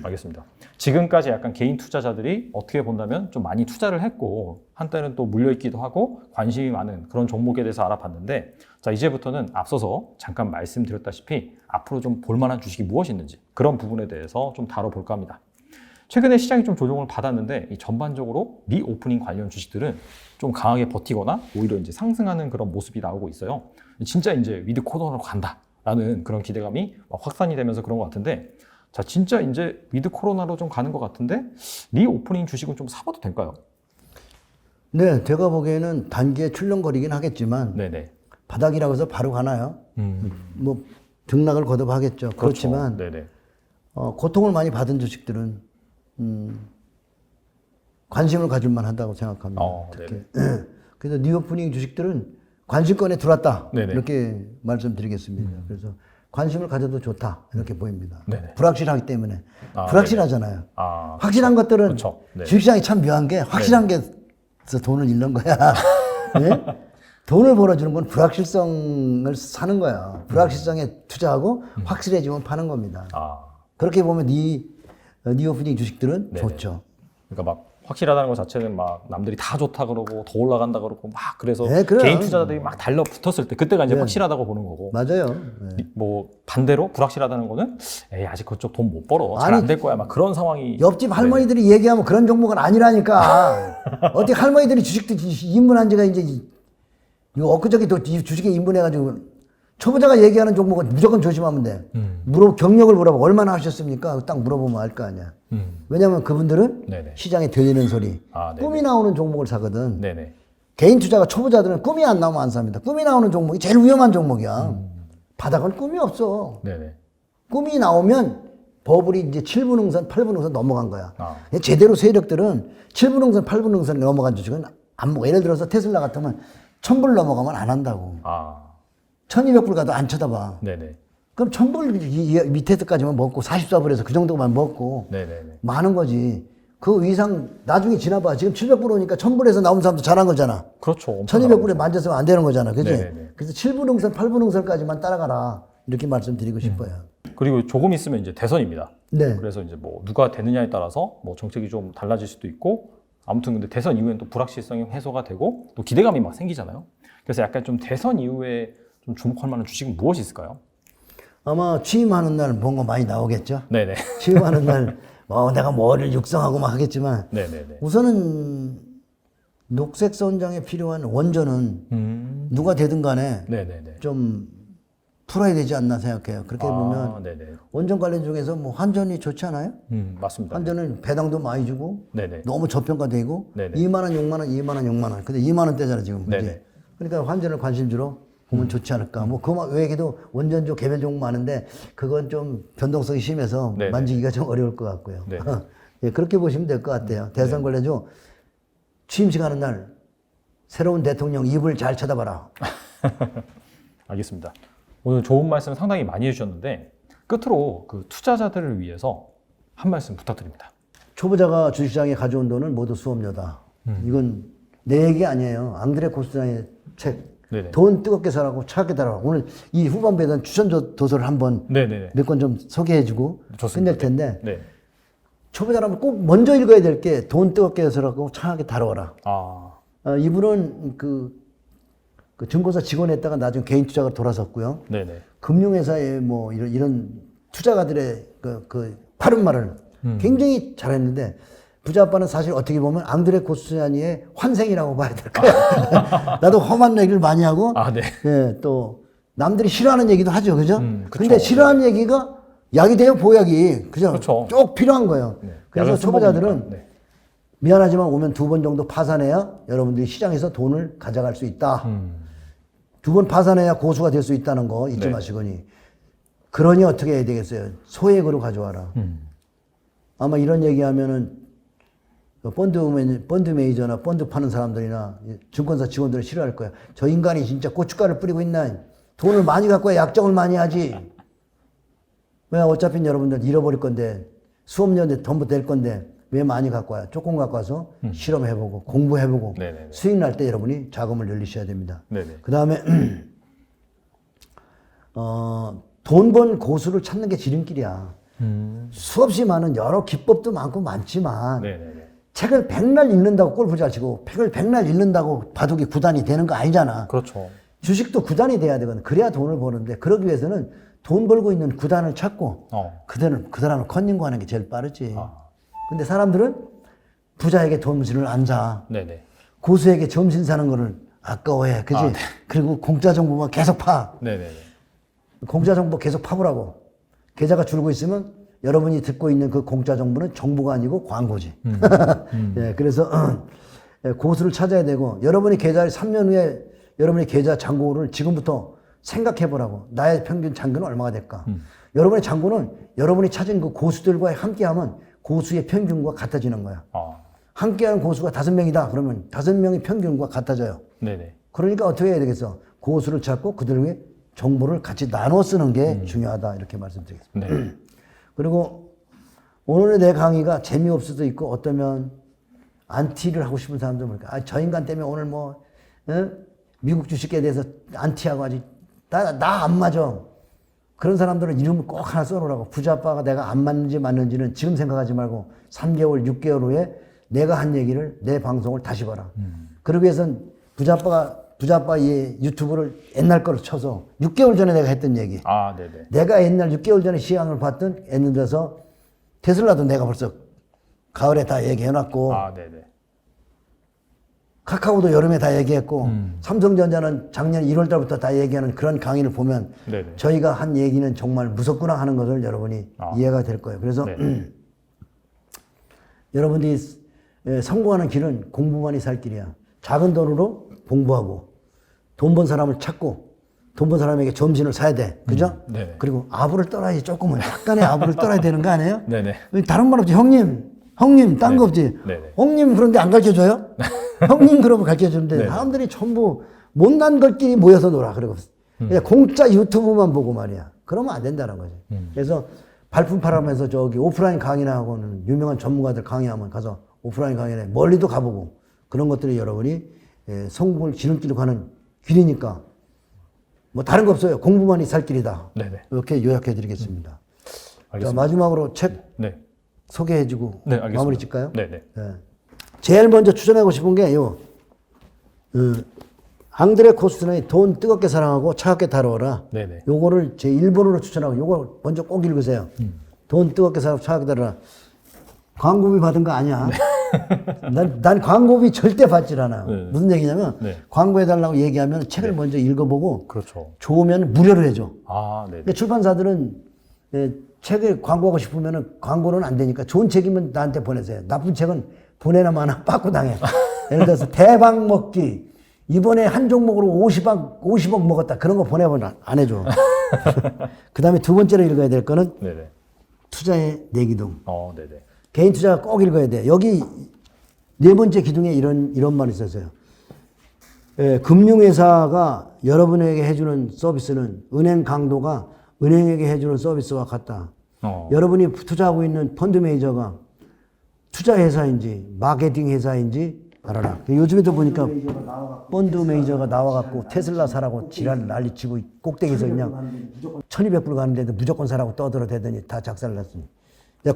알겠습니다. 지금까지 약간 개인 투자자들이 어떻게 본다면 좀 많이 투자를 했고 한때는 또 물려있기도 하고 관심이 많은 그런 종목에 대해서 알아봤는데 자 이제부터는 앞서서 잠깐 말씀드렸다시피 앞으로 좀 볼만한 주식이 무엇이 있는지 그런 부분에 대해서 좀 다뤄볼까 합니다. 최근에 시장이 좀 조정을 받았는데 이 전반적으로 리오프닝 관련 주식들은 좀 강하게 버티거나 오히려 이제 상승하는 그런 모습이 나오고 있어요. 진짜 이제 위드 코너로 간다라는 그런 기대감이 막 확산이 되면서 그런 것 같은데 자 진짜 이제 위드 코로나로 좀 가는 것 같은데 리오프닝 주식은 좀 사봐도 될까요? 네, 제가 보기에는 단기에 출렁거리긴 하겠지만 네네. 바닥이라고 해서 바로 가나요? 뭐 등락을 거듭하겠죠. 그렇죠. 그렇지만 네네. 고통을 많이 받은 주식들은 관심을 가질 만하다고 생각합니다. 특히. 그래서 뉴오프닝 주식들은 관심권에 들어왔다. 네네. 이렇게 말씀드리겠습니다. 그래서 관심을 가져도 좋다. 이렇게 보입니다. 네네. 불확실하기 때문에. 아, 불확실하잖아요. 아, 확실한 것들은 그렇죠. 네. 주식시장이 참 묘한 게 확실한 게서 돈을 잃는 거야. 네? 돈을 벌어주는 건 불확실성을 사는 거야. 불확실성에 투자하고 확실해지면 파는 겁니다. 아, 그렇게 보면 니오프닝 주식들은 네네. 좋죠. 그러니까 막 확실하다는 것 자체는 막 남들이 다 좋다 그러고 더 올라간다 그러고 막 그래서 네, 그래요. 개인 투자자들이 막 달라붙었을 때 그때가 이제 네. 확실하다고 보는 거고 맞아요. 네. 뭐 반대로 불확실하다는 거는 에이 아직 그쪽 돈 못 벌어 잘 아니, 안 될 거야 막 그런 상황이 옆집 할머니들이 얘기하면 그런 종목은 아니라니까. 어떻게 할머니들이 주식도 입문한 지가 이제 이거 엊그저께 또 주식에 입문해가지고 초보자가 얘기하는 종목은 무조건 조심하면 돼. 경력을 물어봐. 얼마나 하셨습니까? 딱 물어보면 알 거 아니야. 왜냐면 그분들은 네네. 시장에 들리는 소리, 아, 네네. 꿈이 나오는 종목을 사거든. 네네 개인 투자가 초보자들은 꿈이 안 나오면 안 삽니다. 꿈이 나오는 종목이 제일 위험한 종목이야. 바닥은 꿈이 없어. 네네 꿈이 나오면 버블이 이제 7분 응선, 8분 응선 넘어간 거야. 아. 제대로 세력들은 7분 응선, 8분 응선이 넘어간 주식은 안 먹어. 예를 들어서 테슬라 같으면 1000불 넘어가면 안 한다고. 아 1200불 가도 안 쳐다봐. 네네 그럼 1000불 밑에서까지만 먹고 44불에서 그 정도만 먹고 네네네 많은 거지. 그 이상 나중에 지나봐. 지금 700불 오니까 1000불에서 나온 사람도 잘한 거잖아. 그렇죠 엄청 1200불에 만졌으면 안 되는 거잖아. 그지? 네네네. 그래서 7분 응선, 8분 응선까지만 따라가라. 이렇게 말씀드리고 싶어요. 그리고 조금 있으면 이제 대선입니다. 네. 그래서 이제 뭐 누가 되느냐에 따라서 뭐 정책이 좀 달라질 수도 있고 아무튼 근데 대선 이후엔 또 불확실성이 해소가 되고 또 기대감이 막 생기잖아요. 그래서 약간 좀 대선 이후에 좀 주목할 만한 주식은 무엇이 있을까요? 아마 취임하는 날 뭔가 많이 나오겠죠. 네네. 취임하는 날 내가 뭐를 육성하고 막 하겠지만 네네네. 우선은 녹색 선장에 필요한 원전은 누가 되든 간에 네네네. 좀 풀어야 되지 않나 생각해요. 그렇게 보면 네네. 원전 관련 중에서 뭐 환전이 좋지 않아요? 맞습니다. 환전은 배당도 많이 주고 네네. 너무 저평가되고 네네. 2만 원, 6만 원, 2만 원, 6만 원. 근데 2만 원대잖아 지금. 그지? 네네. 그러니까 환전을 관심주로 보면 좋지 않을까. 뭐 그 외에도 원전조 개별 종목 많은데 그건 좀 변동성이 심해서 네네. 만지기가 좀 어려울 것 같고요. 네. 예, 그렇게 보시면 될 것 같아요. 대선 관련주 취임식하는 날 새로운 대통령 입을 잘 쳐다봐라. 알겠습니다. 오늘 좋은 말씀 상당히 많이 해주셨는데 끝으로 그 투자자들을 위해서 한 말씀 부탁드립니다. 초보자가 주식시장에 가져온 돈은 모두 수업료다. 이건 내 얘기 아니에요. 앙드레 코스트라의 책. 네네. 돈 뜨겁게 살라고 차갑게 달아. 오늘 이 후반부에는 추천 도서를 한번 네네네. 몇 권 좀 소개해주고 좋습니다. 끝낼 텐데 네. 초보자라면 꼭 먼저 읽어야 될 게 돈 뜨겁게 살라고 차갑게 다뤄라. 이분은 그 증권사 직원했다가 나중에 개인 투자가 돌아섰고요. 네네. 금융회사의 뭐 이런 투자가들의 그 바른 말을 굉장히 잘했는데 부자 아빠는 사실 어떻게 보면 앙드레 코스티아니의 환생이라고 봐야 될 거야. 나도 험한 얘기를 많이 하고, 네. 예, 또 남들이 싫어하는 얘기도 하죠, 그죠? 그쵸. 근데 싫어하는 얘기가 약이 돼요, 보약이, 그죠? 그쵸. 쭉 필요한 거예요. 네. 그래서 약은 초보자들은 술먹으니까. 네. 미안하지만 오면 2번 정도 파산해야 여러분들이 시장에서 돈을 가져갈 수 있다. 2번 파산해야 고수가 될 수 있다는 거 잊지 네. 마시거니. 그러니 어떻게 해야 되겠어요? 소액으로 가져와라. 아마 이런 얘기하면은 펀드 매니저나 펀드 파는 사람들이나 증권사 직원들은 싫어할 거야. 저 인간이 진짜 고춧가루 뿌리고 있나? 돈을 많이 갖고 야 약정을 많이 하지. 왜 어차피 여러분들 잃어버릴 건데 수업료인데 전부 될 건데 왜 많이 갖고 와요? 조금 갖고 와서 실험해보고 공부해보고 네네네. 수익 날 때 여러분이 자금을 늘리셔야 됩니다. 네네. 그 다음에 돈 번 고수를 찾는 게 지름길이야. 수없이 많은 여러 기법도 많고 많지만 네네네. 책을 백날 읽는다고 골프 잘 치고 책을 백날 읽는다고 바둑이 9단이 되는 거 아니잖아. 그렇죠. 주식도 9단이 돼야 되거든. 그래야 돈을 버는데 그러기 위해서는 돈 벌고 있는 9단을 찾고 그 사람을 컨닝하는 게 제일 빠르지. 근데 사람들은 부자에게 점심을 안 사. 네네. 고수에게 점심 사는 거를 아까워해. 그지? 네. 그리고 공짜 정보만 계속 파. 네네네. 공짜 정보 계속 파보라고. 계좌가 줄고 있으면 여러분이 듣고 있는 그 공짜 정보는 정보가 아니고 광고지. 예, 그래서 고수를 찾아야 되고 여러분이 계좌를 3년 후에 여러분의 계좌 잔고를 지금부터 생각해 보라고. 나의 평균 잔고는 얼마가 될까? 여러분의 잔고는 여러분이 찾은 그 고수들과 함께하면 고수의 평균과 같아지는 거야. 함께하는 고수가 5명이다. 그러면 5명의 평균과 같아져요. 네네. 그러니까 어떻게 해야 되겠어? 고수를 찾고 그들에게 정보를 같이 나눠 쓰는 게 중요하다. 이렇게 말씀드리겠습니다. 네. 그리고 오늘의 내 강의가 재미없을 수도 있고 어쩌면 안티를 하고 싶은 사람도 모를까. 저 인간 때문에 오늘 뭐 미국 주식에 대해서 안티하고 아직 나 안 맞아. 그런 사람들은 이름을 꼭 하나 써놓으라고. 부자 아빠가 내가 안 맞는지 맞는지는 지금 생각하지 말고 3개월, 6개월 후에 내가 한 얘기를 내 방송을 다시 봐라. 그러기 위해선 부자 아빠의 유튜브를 옛날 거로 쳐서 6개월 전에 내가 했던 얘기. 네네. 내가 옛날 6개월 전에 시황을 봤던 예를 들어서 테슬라도 내가 벌써 가을에 다 얘기해놨고 네네. 카카오도 여름에 다 얘기했고 삼성전자는 작년 1월 달부터 다 얘기하는 그런 강의를 보면 네네. 저희가 한 얘기는 정말 무섭구나 하는 것을 여러분이 이해가 될 거예요. 그래서 네. 여러분들이 성공하는 길은 공부만이 살 길이야. 작은 돈으로 공부하고 돈 번 사람을 찾고 돈 번 사람에게 점심을 사야 돼. 그죠? 네네. 그리고 아부를 떨어야지. 조금은 약간의 아부를 떨어야 되는 거 아니에요? 네네. 다른 말 없지. 형님 딴 거 없지. 네네. 형님 그런데 안 가르쳐줘요? 형님 그러면 가르쳐주는데 네네. 사람들이 전부 못난 것끼리 모여서 놀아. 그리고 그냥 공짜 유튜브만 보고 말이야. 그러면 안 된다는 거지. 그래서 발품 팔아면서 저기 오프라인 강의나 하고는 유명한 전문가들 강의하면 가서 오프라인 강의나 멀리도 가보고 그런 것들이 여러분이 성공을 지름길로 가는 길이니까 뭐 다른 거 없어요. 공부만이 살 길이다. 네네. 이렇게 요약해 드리겠습니다. 알겠습니다. 자, 마지막으로 책 네. 소개해주고 네, 알겠습니다. 마무리 짓까요? 네네. 제일 먼저 추천하고 싶은 게 앙드레 코스트의 돈 뜨겁게 사랑하고 차갑게 다뤄라. 네네. 요거를 제 일본어로 추천하고 요거 먼저 꼭 읽으세요. 돈 뜨겁게 사랑하고 차갑게 다뤄라. 광고비 받은 거 아니야. 난 광고비 절대 받질 않아요. 네. 무슨 얘기냐면 네. 광고해달라고 얘기하면 책을 먼저 읽어보고 그렇죠. 좋으면 무료로 해줘. 아, 네. 근데 출판사들은 책을 광고하고 싶으면 광고는 안 되니까 좋은 책이면 나한테 보내세요. 나쁜 책은 보내나 마나 빠꾸 당해. 예를 들어서 대박 먹기. 이번에 한 종목으로 50억 먹었다. 그런 거 보내보면 안 해줘. 그 다음에 두 번째로 읽어야 될 거는 네네. 투자의 네 기둥. 네네. 개인 투자가 꼭 읽어야 돼. 여기 네 번째 기둥에 이런 말이 있었어요. 금융회사가 여러분에게 해주는 서비스는 은행 강도가 은행에게 해주는 서비스와 같다. 여러분이 투자하고 있는 펀드 매니저가 투자 회사인지 마케팅 회사인지 알아라. 요즘에도 보니까 펀드 매니저가 나와갖고 테슬라 사라고 지랄 난리치고 꼭대기에서 그냥 1200불 가는데도 무조건 사라고 떠들어대더니 다 작살을 났습니다.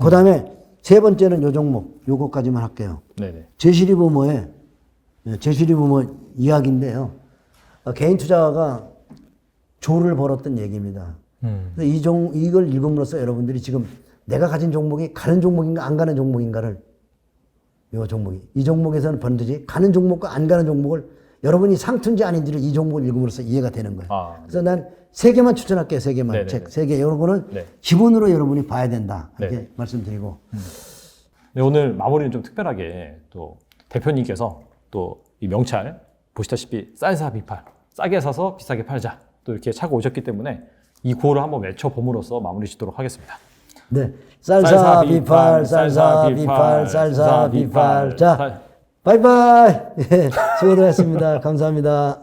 그 다음에 세 번째는 요 종목, 요거까지만 할게요. 네네. 제시리버머의 제시리버머 이야기인데요. 개인 투자가 조를 벌었던 얘기입니다. 이걸 읽음으로써 여러분들이 지금 내가 가진 종목이 가는 종목인가 안 가는 종목인가를 이 종목에서는 번듯이 가는 종목과 안 가는 종목을 여러분이 상투인지 아닌지를 이 종목을 읽음으로써 이해가 되는 거예요. 그래서 난 세 개만 추천할게요. 세 개만. 네네네. 책 세 개. 이런 거는 네. 기본으로 여러분이 봐야 된다. 이렇게 네. 말씀드리고. 네, 오늘 마무리는 좀 특별하게 또 대표님께서 또 이 명찰 보시다시피 쌀사 비팔 싸게 사서 비싸게 팔자 또 이렇게 차고 오셨기 때문에 이 구호를 한번 외쳐봄으로써 마무리 짓도록 하겠습니다. 네. 쌀사 비팔, 쌀사 비팔, 쌀사 비팔. 자, 바이바이. 수고들 했습니다. 감사합니다.